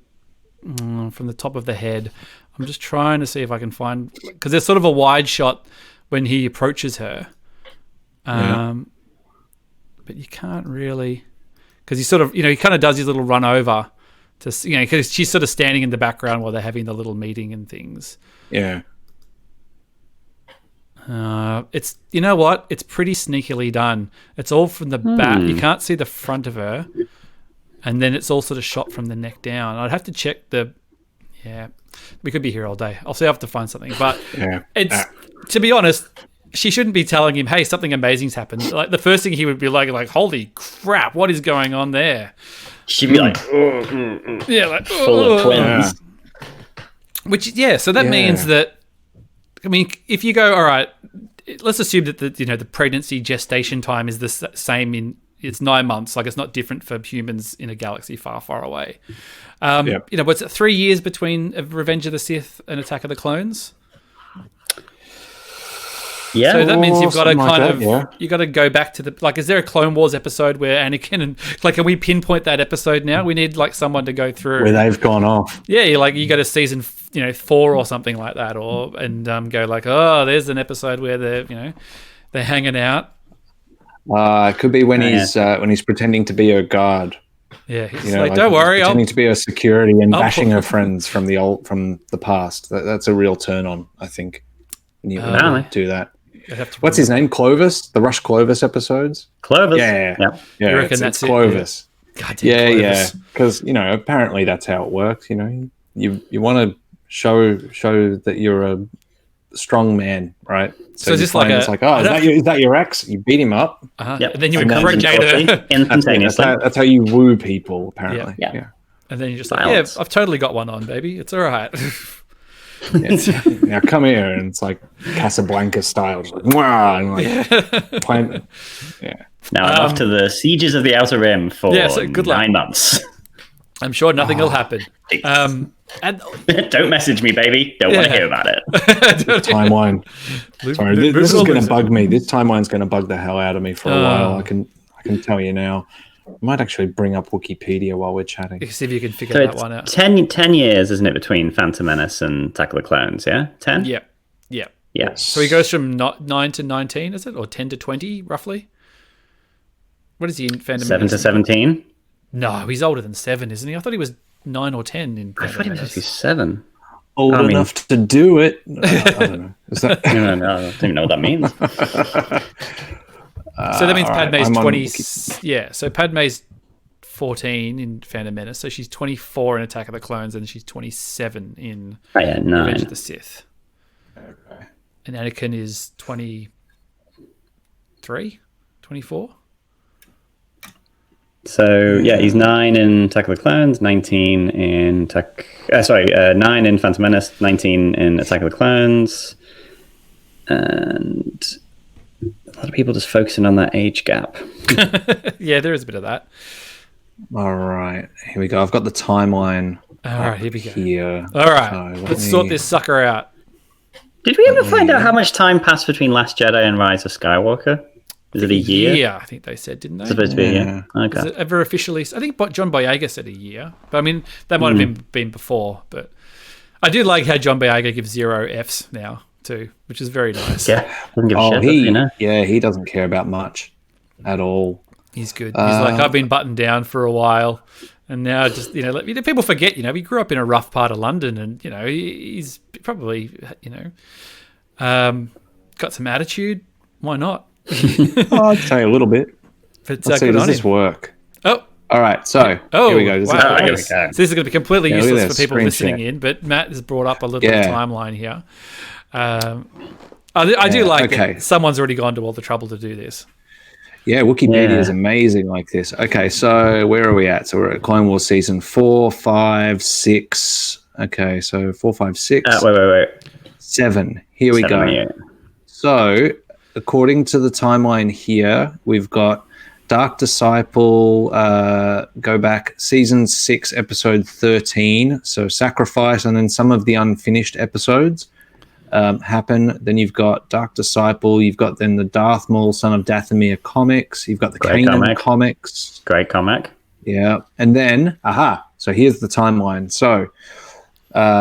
top of the head. I'm just trying to see if I can find, because there's sort of a wide shot when he approaches her, but you can't really, because he sort of he kind of does his little run over. Because she's sort of standing in the background while they're having the little meeting and things. Yeah. It's what? It's pretty sneakily done. It's all from the back. You can't see the front of her, and then it's all sort of shot from the neck down. I'd have to check the. Yeah, we could be here all day. I'll see. I have to find something, but to be honest, she shouldn't be telling him, "Hey, something amazing's happened." Like the first thing he would be like, "Holy crap, what is going on there?" She'd be like, like full of twins. Which, so that means that, if you go, all right, let's assume that the pregnancy gestation time is the same it's 9 months. Like it's not different for humans in a galaxy far, far away. What's it, 3 years between Revenge of the Sith and Attack of the Clones? Yeah. So that means you've got to you got to go back to is there a Clone Wars episode where Anakin and can we pinpoint that episode now? We need someone to go through where they've gone off. Yeah, you go to season 4 or something like that, go there's an episode where they're hanging out. It could be when he's pretending to be her guard. Yeah, he's don't worry, pretending to be her security and bashing her friends from the past. That's a real turn on, I think. When you do that. What's his name? Clovis? The Rush Clovis episodes? Clovis. Yeah. You reckon that's Clovis. God damn Clovis. Because apparently that's how it works. You want to show that you're a strong man, right? So just is that your ex? You beat him up. Yep. And then you impregnate her instantaneously. That's how you woo people, apparently. Yeah. And then you're just I've totally got one on, baby. It's all right. Now come here, and it's like Casablanca style, just Now off to the sieges of the Outer Rim for good 9 months. I'm sure nothing will happen. And don't message me, baby. Don't want to hear about it. Timeline. Sorry, this is going to bug me. This timeline's going to bug the hell out of me for a while. I can tell you now. I might actually bring up Wikipedia while we're chatting. See if you can figure that one out. 10 years, isn't it, between Phantom Menace and Attack of the Clones, yeah? 10? Yeah. So he goes from 9 to 19, is it? Or 10 to 20, roughly? What is he in Phantom Menace? 7 to 17? No, he's older than 7, isn't he? I thought he was 9 or 10 in Phantom I thought he was Menace. 7. Old enough to do it. I don't know. Is that... I don't even know what that means. So that means all right, Padme's I'm on 20. Wiki. Yeah, so Padme's 14 in Phantom Menace. So she's 24 in Attack of the Clones, and she's 27 in Revenge 9. of the Sith. Okay. And Anakin is 23, 24. So yeah, he's 9 in Attack of the Clones, 19 in 9 in Phantom Menace, 19 in Attack of the Clones, and a lot of people just focusing on that age gap. Yeah, there is a bit of that. All right, here we go. I've got the timeline. All right, here we go. Here. All right, So let's sort this sucker out. Did we ever find out how much time passed between Last Jedi and Rise of Skywalker? Is it a year? Yeah, I think they said, didn't they? It's supposed to be a year. Okay. Was it ever officially? I think John Boyega said a year, but I mean that might have been before. But I do like how John Boyega gives 0 Fs now too, which is very nice. Yeah, doesn't give a shit. He doesn't care about much at all. He's good. He's like, I've been buttoned down for a while, and now just people forget. He grew up in a rough part of London, and he's probably got some attitude. Why not? I'd say a little bit. But Let's see, does this work? Oh, all right. So here we go. Wow. Here we go. So this is going to be completely look at useless this for people screen listening share. in, but Matt has brought up a little timeline here. I do like that someone's already gone to all the trouble to do this. Yeah, Wikipedia is amazing like this. Okay, so where are we at? So we're at Clone Wars season 4, 5, 6. Okay, so 4, 5, 6. Wait. 7. Here we go. Yeah. So according to the timeline here, we've got Dark Disciple, go back, season 6, episode 13. So Sacrifice, and then some of the unfinished episodes happen. Then you've got Dark Disciple. You've got then the Darth Maul, Son of Dathomir comics. You've got the Kanan comics. Great comic. Yeah. And then, so here's the timeline. So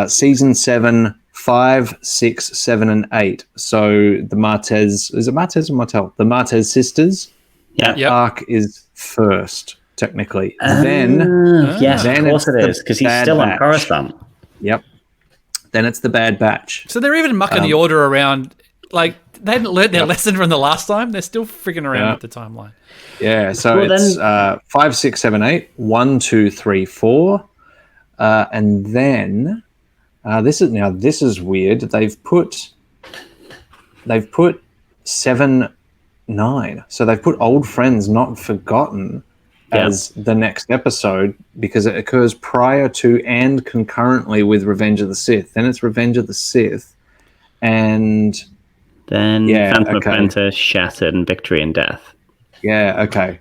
season 7, 5, 6, 7, and 8. So the Martez, is it Martez or Martel? The Martez sisters. Yeah. Yep. Arc is first, technically. Yes, of course it is, because he's still on Coruscant. Yep. Then it's the Bad Batch. So they're even mucking the order around. Like, they hadn't learned their lesson from the last time. They're still frigging around with the timeline. Yeah, so it's 5, 6, 7, 8, 1, 2, 3, 4. And then this is weird. They've put 7, 9. So they've put Old Friends Not Forgotten as the next episode because it occurs prior to and concurrently with Revenge of the Sith. Then it's Revenge of the Sith, and then Phantom Apprentice, Shattered, and Victory and Death. Yeah, okay.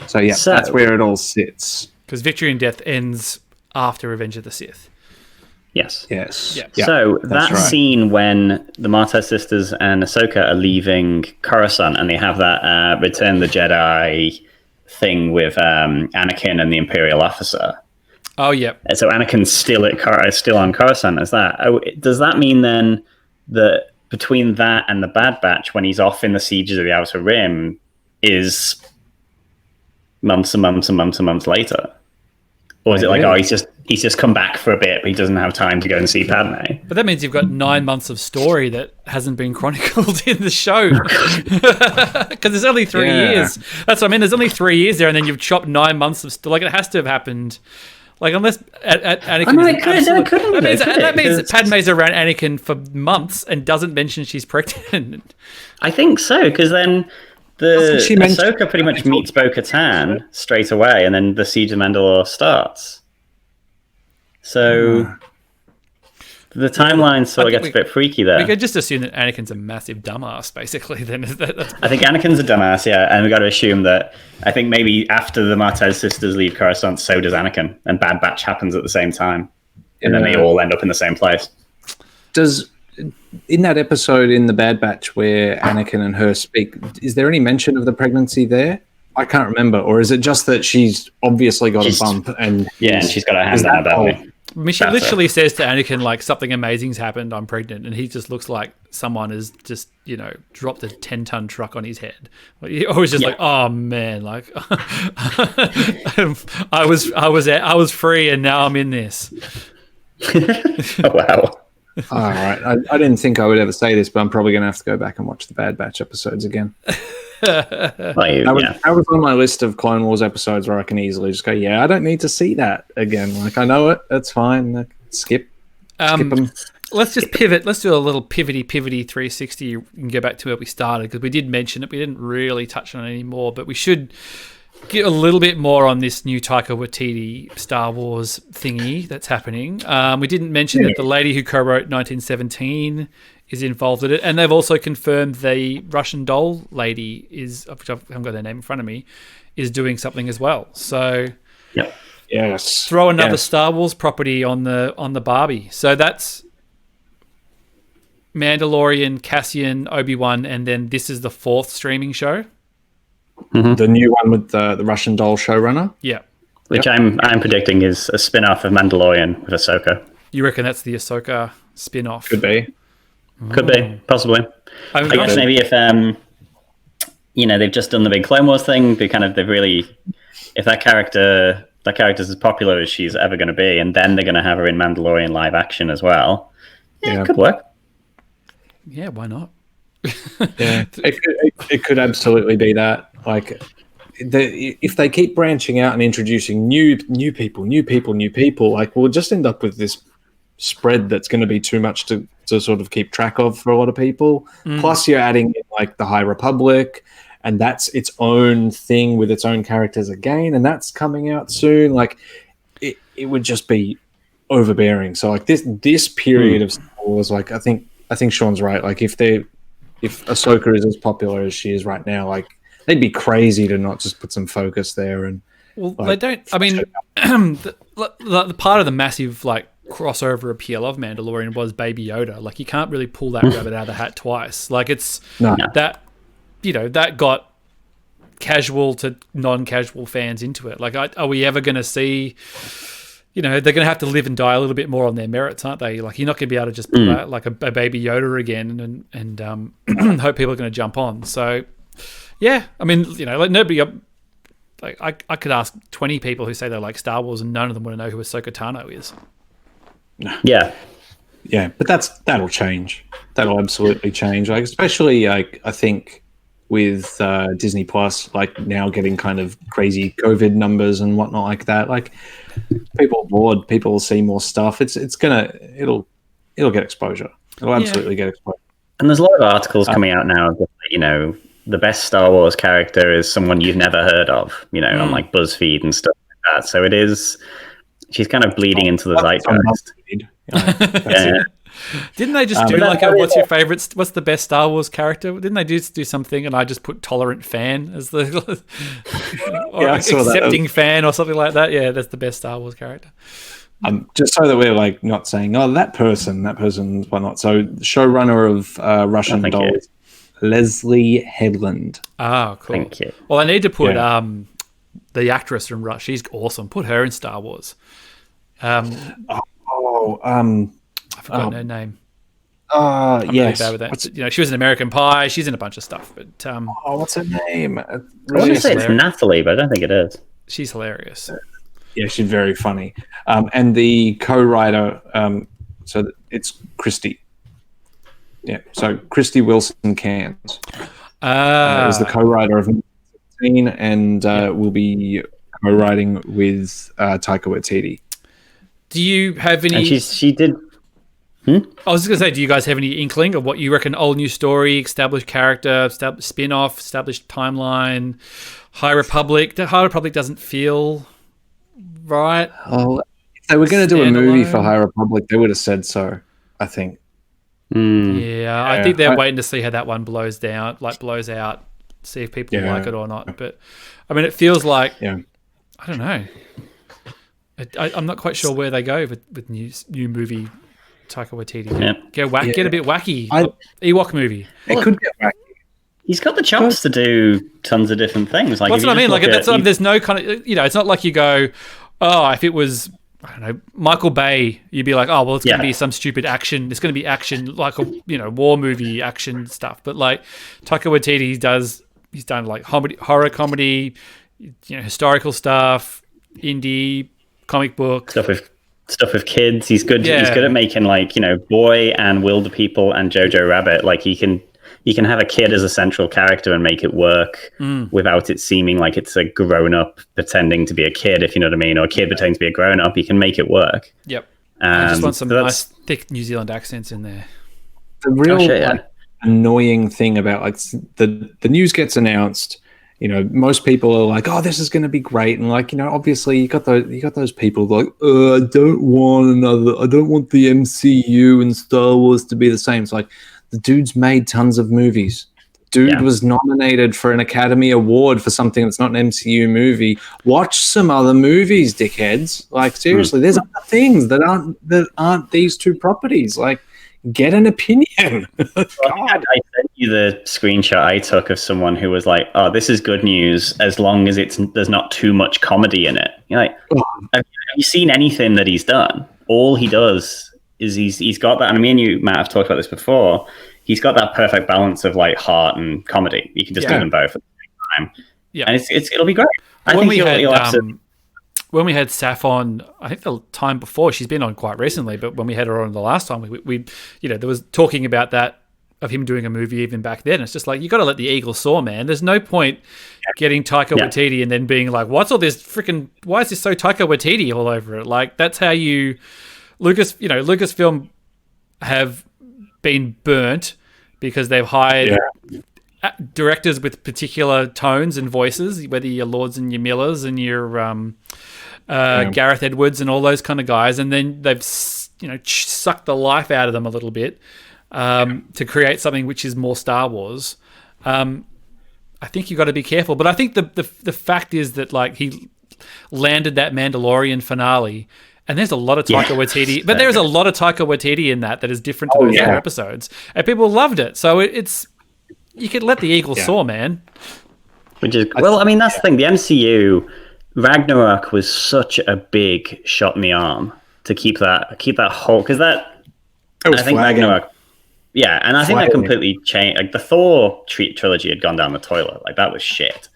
So that's where it all sits. Because Victory and Death ends after Revenge of the Sith. Yes. Yeah. So that scene when the Martez sisters and Ahsoka are leaving Coruscant and they have that Return the Jedi thing with Anakin and the Imperial officer. Oh, yeah. So Anakin's still on Coruscant as that. Does that mean then that between that and the Bad Batch, when he's off in the sieges of the Outer Rim, is months and months and months and months later? Or is it like, he's just come back for a bit, but he doesn't have time to go and see Padme? But that means you've got 9 months of story that hasn't been chronicled in the show. Because there's only 3 years. That's what I mean. There's only 3 years there, and then you've chopped 9 months of story. Like, it has to have happened. Like, unless Anakin... that means that Padme's around Anakin for months and doesn't mention she's pregnant. I think so, because then... Ahsoka pretty much meets Bo-Katan straight away, and then the Siege of Mandalore starts. So the timeline sort of gets a bit freaky there. We could just assume that Anakin's a massive dumbass, basically. Then I think Anakin's a dumbass, and we got to assume that. I think maybe after the Martez sisters leave Coruscant, so does Anakin, and Bad Batch happens at the same time, and then they all end up in the same place. In that episode in the Bad Batch where Anakin and her speak, is there any mention of the pregnancy there? I can't remember. Or is it just that she's obviously got a bump and she's got her hand on her belly? I mean, she literally says to Anakin, like, something amazing's happened, I'm pregnant, and he just looks like someone has just, dropped a 10-ton truck on his head. Or he's just like, oh man, like I was free and now I'm in this. Oh, wow. All right. I didn't think I would ever say this, but I'm probably going to have to go back and watch the Bad Batch episodes again. That was on my list of Clone Wars episodes where I can easily just go, yeah, I don't need to see that again. Like, I know it. That's fine. Skip them. Let's just pivot. Let's do a little pivety 360 and go back to where we started, because we did mention it. We didn't really touch on it anymore, but we should get a little bit more on this new Taika Waititi Star Wars thingy that's happening. We didn't mention that the lady who co-wrote 1917 is involved in it, and they've also confirmed the Russian doll lady is, which I haven't got their name in front of me, is doing something as well. So, yes, throw another Star Wars property on the Barbie. So that's Mandalorian, Cassian, Obi-Wan, and then this is the 4th streaming show. Mm-hmm. The new one with the Russian doll showrunner. Yeah, which I'm predicting is a spin-off of Mandalorian with Ahsoka. You reckon that's the Ahsoka spin-off? Could be, possibly. I guess maybe if they've just done the big Clone Wars thing, they've really, if that character's as popular as she's ever going to be, and then they're going to have her in Mandalorian live action as well. It could work. Yeah, why not? It could absolutely be that. Like, if they keep branching out and introducing new people, like, we'll just end up with this spread that's going to be too much to sort of keep track of for a lot of people. Plus, you're adding in, like, the High Republic, and that's its own thing with its own characters again, and that's coming out soon. Like, it would just be overbearing. So, like, this period of Star Wars, like, I think Sean's right. Like, if Ahsoka is as popular as she is right now, like, they'd be crazy to not just put some focus there. And they don't. I mean, the part of the massive, like, crossover appeal of Mandalorian was Baby Yoda. Like, you can't really pull that rabbit out of the hat twice. Like, it's that that got casual to non-casual fans into it. Like, are we ever going to see? They're going to have to live and die a little bit more on their merits, aren't they? Like, you're not going to be able to just pull out like a Baby Yoda again and hope people are going to jump on. So, yeah, I mean, like, nobody, like, I could ask 20 people who say they like Star Wars and none of them want to know who Ahsoka Tano is. Yeah, but that'll change. That'll absolutely change. Like, especially, like, I think with Disney Plus, like, now getting kind of crazy COVID numbers and whatnot like that. Like, people are bored. People will see more stuff. It'll get exposure. It'll absolutely get exposure. And there's a lot of articles coming out now that, the best Star Wars character is someone you've never heard of, on like BuzzFeed and stuff like that. So it is, she's kind of bleeding into the zeitgeist. Didn't they just do like what's your favorite? What's the best Star Wars character? Didn't they just do something? And I just put tolerant fan as the or accepting fan or something like that. Yeah, that's the best Star Wars character. Just so that we're, like, not saying, that person's whatnot. So the showrunner of Russian Dolls, Leslie Headland. Oh, cool. Thank you. Well, I need to put the actress from Rush. She's awesome. Put her in Star Wars. I forgot her name. I'm really bad with that. She was in American Pie. She's in a bunch of stuff. But what's her name? I want to say it's Natalie, but I don't think it is. She's hilarious. Yeah, she's very funny. And the co-writer, so it's Christy. Yeah, so Christy Wilson Cairns is the co-writer of 1917 and will be co-writing with Taika Waititi. Do you have any? And she did. I was just going to say, do you guys have any inkling of what you reckon? Old new story, established character, spin-off, established timeline, High Republic. The High Republic doesn't feel right. Oh, if they were going to do a movie for High Republic, they would have said so, I think. Yeah, I think they're waiting to see how that one blows out, see if people like it or not. But, I mean, it feels like, I don't know. I'm not quite sure where they go with new movie Taika Waititi. Get a bit wacky. Ewok movie. It could get wacky. He's got the chops to do tons of different things. Like, that's what I mean. Like, there's no kind of, it's not like you go, if it was, I don't know, Michael Bay, you'd be like, oh, well, it's going to be some stupid action. It's going to be action, like a war movie action stuff. But, like, Taika Waititi he's done like horror comedy, historical stuff, indie, comic book stuff with kids. He's good. He's good at making, like, Boy and Wilder People and Jojo Rabbit. Like, he can you can have a kid as a central character and make it work without it seeming like it's a grown-up pretending to be a kid, if you know what I mean, or a kid pretending to be a grown-up. You can make it work. Yep. I just want some nice, thick New Zealand accents in there. The real annoying thing about like the news gets announced, you know, most people are like, oh, this is going to be great, and like, you know, obviously you got those people like, I don't want the MCU and Star Wars to be the same. It's like, the dude's made tons of movies. Dude was nominated for an Academy Award for something that's not an MCU movie. Watch some other movies, dickheads. Like, seriously, there's other things that aren't these two properties. Like, get an opinion. God. I sent you the screenshot I took of someone who was like, oh, this is good news as long as there's not too much comedy in it. You're like, have you seen anything that he's done? All he does is he's got that, and me and you, Matt, have talked about this before. He's got that perfect balance of like heart and comedy. You can just do them both at the same time. Yeah, and it'll be great. When we had Saf on, I think the time before, she's been on quite recently, but when we had her on the last time, we you know, there was talking about that of him doing a movie even back then. It's just like, you got to let the eagle soar, man. There's no point getting Taika Waititi and then being like, what's all this freaking? Why is this so Taika Waititi all over it? Like, that's how Lucasfilm have been burnt because they've hired directors with particular tones and voices, whether you're Lords and your Millers and your Gareth Edwards and all those kind of guys, and then they've sucked the life out of them a little bit to create something which is more Star Wars. I think you've got to be careful, but I think the fact is that like he landed that Mandalorian finale. And there's a lot of Taika Waititi, but there's a lot of Taika Waititi in that is different to those other episodes, and people loved it. So it's you could let the eagle soar, man. Which is well, I mean, that's the thing. The MCU Ragnarok was such a big shot in the arm to keep that whole, because I think Ragnarok. Yeah, and I think that completely changed. Like the Thor trilogy had gone down the toilet. Like that was shit.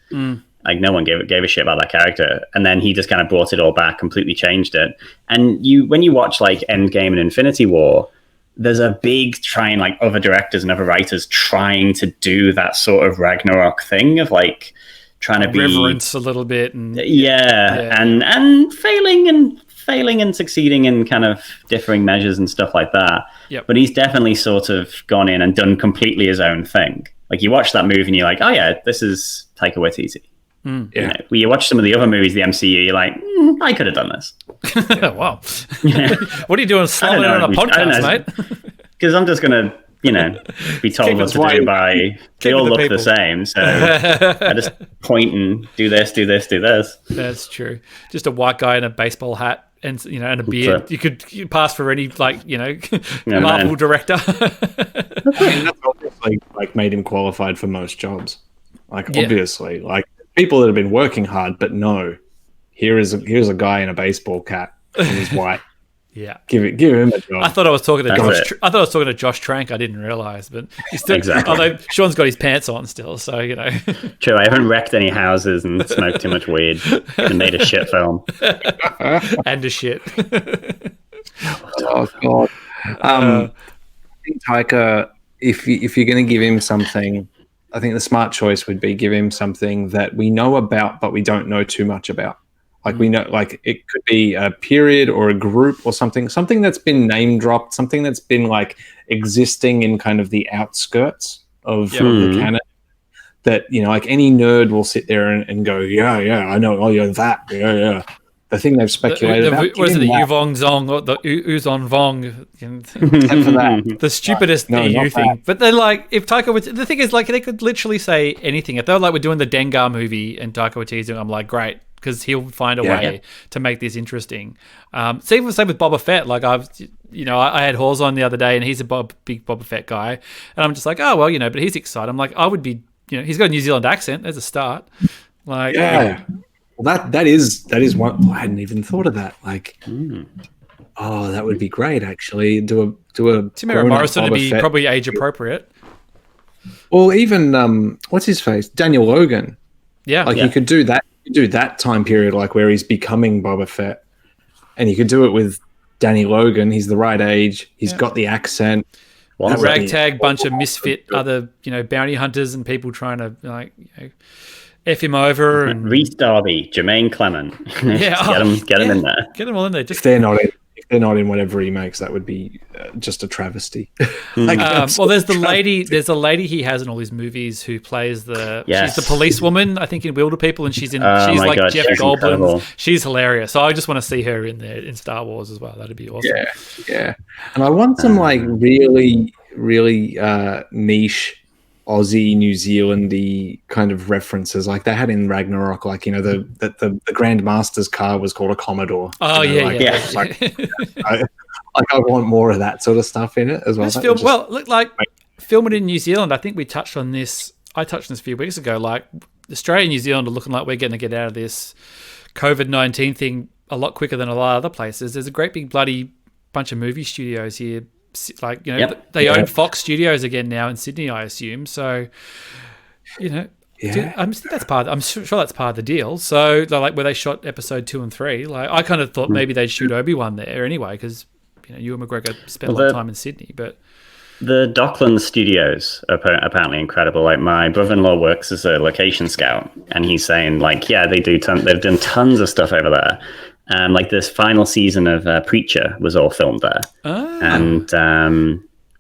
Like no one gave a shit about that character, and then he just kind of brought it all back, completely changed it. And when you watch like Endgame and Infinity War, there's a big trying, like other directors and other writers trying to do that sort of Ragnarok thing of like trying to be reverence a little bit, and and failing and succeeding in kind of differing measures and stuff like that. Yep. But he's definitely sort of gone in and done completely his own thing. Like you watch that movie and you're like, oh yeah, this is Taika Waititi. Yeah. You know, when you watch some of the other movies, the MCU, you're like, I could have done this. Wow. What are you doing slamming on a podcast, mate? Because I'm just going to, be told what to do by, they all look the same. So I just point and do this. That's true. Just a white guy in a baseball hat and, and a beard. You could pass for any, Marvel director. That's obviously, made him qualified for most jobs. Obviously. People that have been working hard, but no, here's a guy in a baseball cap and he's white. Yeah, give him a job. I thought I was talking to Josh Trank. I didn't realize, but he's still. Exactly. Although Sean's got his pants on still, so True, I haven't wrecked any houses and smoked too much weed and made a shit film. And a shit. Oh God. I think Taika, if you're going to give him something, I think the smart choice would be give him something that we know about, but we don't know too much about. We know, it could be a period or a group or something that's been name dropped, something that's been existing in kind of the outskirts of the canon. That any nerd will sit there and go, yeah, I know, oh yeah, that, yeah. The thing they've speculated about. Was it the Yuvong Zong or the Uzon Vong? Except for that. The stupidest EU thing. But then, if Taika would, the thing is, they could literally say anything. If they were we're doing the Dengar movie and Taika Waititi, I'm like, great, because he'll find a way to make this interesting. Same with Boba Fett. I had Hawes on the other day, and he's a big Boba Fett guy, and I'm just like, oh well, but he's excited. I'm like, I would be, he's got a New Zealand accent. There's a start. Well, that is one. I hadn't even thought of that. Oh, that would be great. Actually, do a Tamara Morrison would be probably age appropriate. Well, even what's his face, Daniel Logan. Yeah, you could do that. You do that time period, where he's becoming Boba Fett, and you could do it with Danny Logan. He's the right age. He's got the accent. One a of them. ragtag bunch of misfit other, bounty hunters and people trying to F him over. And Reese Darby, Jermaine Clement. Yeah, get him in there. Get them all in there. If they're not in whatever he makes, that would be just a travesty. Well, there's the lady. There's a lady he has in all his movies who plays she's the policewoman, I think, in Wilder People, and she's like God, Jeff she's Goldblum. incredible. She's hilarious. So I just want to see her in there in Star Wars as well. That'd be awesome. Yeah. And I want some like really, really niche Aussie, New Zealandy kind of references, like they had in Ragnarok, like the Grand Master's car was called a Commodore. Oh yeah. I want more of that sort of stuff in it as well. Film it in New Zealand. I think we touched on this. I touched on this a few weeks ago. Like Australia and New Zealand are looking like we're going to get out of this COVID-19 thing a lot quicker than a lot of other places. There's a great big bloody bunch of movie studios here. Like, they own Fox Studios again now in Sydney, I assume. So, I'm sure that's part of the deal. So, like where they shot episode 2 and 3, like I kind of thought maybe they'd shoot Obi-Wan there anyway, because Ewan McGregor spent a lot of time in Sydney. But the Dockland Studios are apparently incredible. Like my brother-in-law works as a location scout, and he's saying like, yeah, they've done tons of stuff over there. Like this final season of Preacher was all filmed there. Oh. And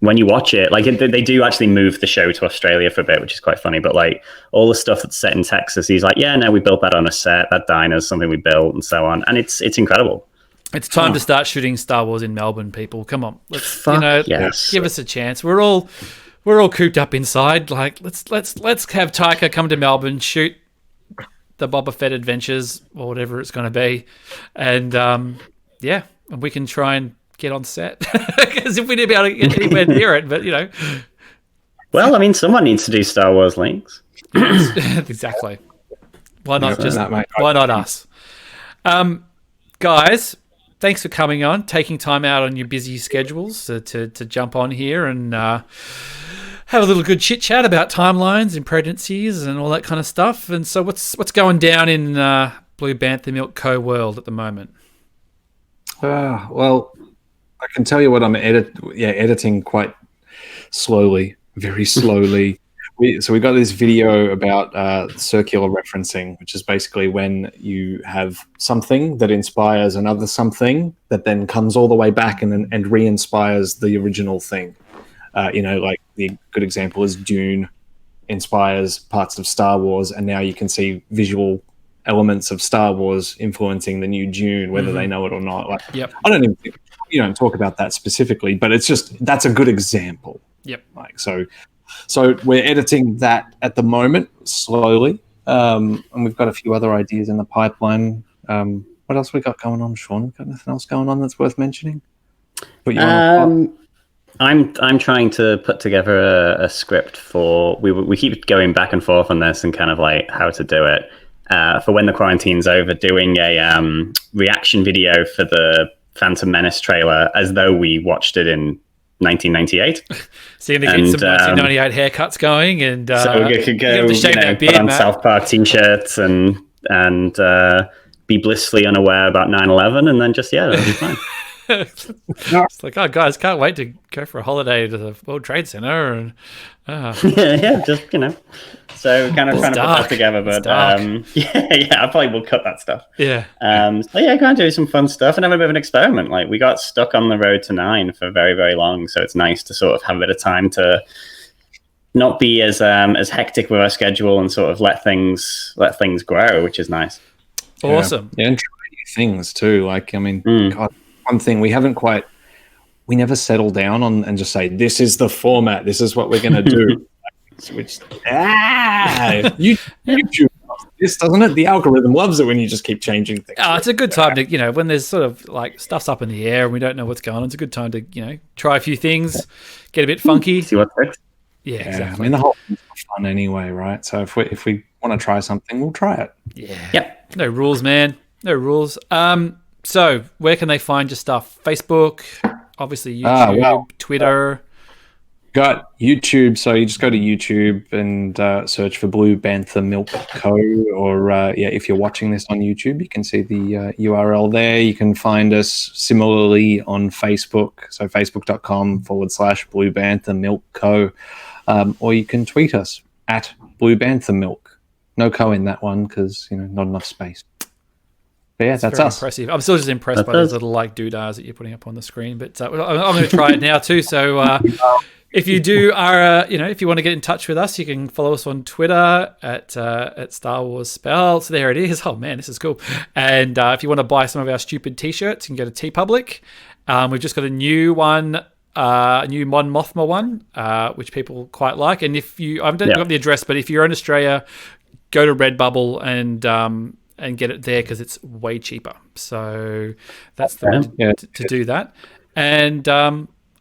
when you watch it, like they do actually move the show to Australia for a bit, which is quite funny. But like all the stuff that's set in Texas, he's like, yeah, no, we built that on a set. That diner's something we built and so on. And it's incredible. It's time to start shooting Star Wars in Melbourne, people. Come on. Let's yes. give us a chance. We're all cooped up inside. Like let's have Taika come to Melbourne, shoot the Boba Fett adventures or whatever it's going to be, and and we can try and get on set, because if we need to be able to get anywhere near it, but well, I mean, someone needs to do Star Wars links. Exactly. Why not why not us? Guys, thanks for coming on, taking time out on your busy schedules to jump on here and have a little good chit chat about timelines and pregnancies and all that kind of stuff. And so, what's going down in Blue Bantha Milk Co world at the moment? Well, I can tell you what I'm editing quite slowly, very slowly. We got this video about circular referencing, which is basically when you have something that inspires another something that then comes all the way back and re-inspires the original thing. Like the good example is Dune inspires parts of Star Wars, and now you can see visual elements of Star Wars influencing the new Dune, whether they know it or not. Like, yep. I don't even think you don't talk about that specifically, but it's just that's a good example. Yep. Like so we're editing that at the moment slowly, and we've got a few other ideas in the pipeline. What else we got going on, Sean? Got anything else going on that's worth mentioning? I'm trying to put together a script for. We keep going back and forth on this and kind of like how to do it for when the quarantine's over. Doing a reaction video for the Phantom Menace trailer as though we watched it in 1998. So you're going to get some 1998 haircuts going, and so we could go put on South Park t-shirts and be blissfully unaware about 9/11, and then just that'll be fine. It's like, oh, guys, can't wait to go for a holiday to the World Trade Center, and just so kind of trying to put that together, but I probably will cut that stuff. Kind of do some fun stuff and have a bit of an experiment. Like we got stuck on the road to 9 for very, very long, so it's nice to sort of have a bit of time to not be as hectic with our schedule and sort of let things grow, which is nice. Awesome. And try new things too. Like, I mean, God, one thing we never settle down on and just say, this is the format, this is what we're going to do. YouTube loves this, doesn't it? The algorithm loves it when you just keep changing things. It's a good time to, when there's sort of like stuff's up in the air and we don't know what's going on, it's a good time to, try a few things, get a bit funky. See what works. Yeah, exactly. I mean, the whole thing's fun anyway, right? So if we want to try something, we'll try it. Yeah. Yep. No rules, man. No rules. So where can they find your stuff? Facebook, obviously YouTube, Twitter. Got YouTube, so you just go to YouTube and search for Blue Bantha Milk Co. Or if you're watching this on YouTube, you can see the URL there. You can find us similarly on Facebook, so facebook.com/Blue Bantha Milk Co. Or you can tweet us at Blue Bantha Milk. No co in that one because not enough space. But yeah, that's us. Impressive. I'm still just impressed by those little doodahs that you're putting up on the screen. But I'm going to try it now too. So. If you if you want to get in touch with us, you can follow us on Twitter at Star Wars Spelt. So there it is. Oh man, this is cool. And if you want to buy some of our stupid T-shirts, you can go to TeePublic. We've just got a new one, a new Mon Mothma one, which people quite like. And if you, I haven't got the address, but if you're in Australia, go to Redbubble and get it there because it's way cheaper. So that's the way to do that. And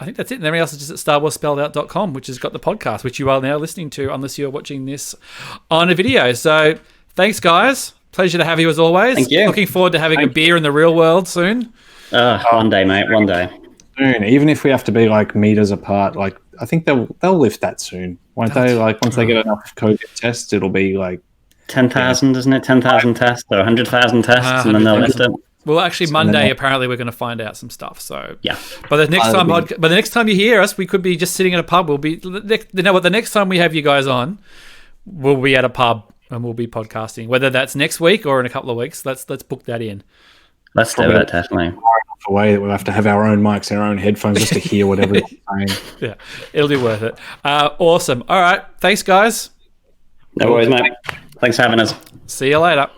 I think that's it. And everything else is just at StarWarsSpelledOut.com, which has got the podcast, which you are now listening to, unless you're watching this on a video. So thanks, guys. Pleasure to have you as always. Thank you. Looking forward to having a beer in the real world soon. One day, mate. One day. Soon, even if we have to be meters apart, I think they'll lift that soon, won't they? Once they get enough COVID tests, it'll be 10,000, isn't it? 10,000 tests or 100,000 tests, and then they'll lift it. Well, actually, Monday apparently we're going to find out some stuff. So yeah, but the next time you hear us, we could be just sitting at a pub. We'll be the next time we have you guys on, we'll be at a pub and we'll be podcasting. Whether that's next week or in a couple of weeks, let's book that in. Let's do it, definitely. Away that we'll have to have our own mics and our own headphones just to hear whatever you're saying. Yeah, it'll be worth it. Awesome. All right, thanks, guys. No worries, mate. Thanks for having us. See you later.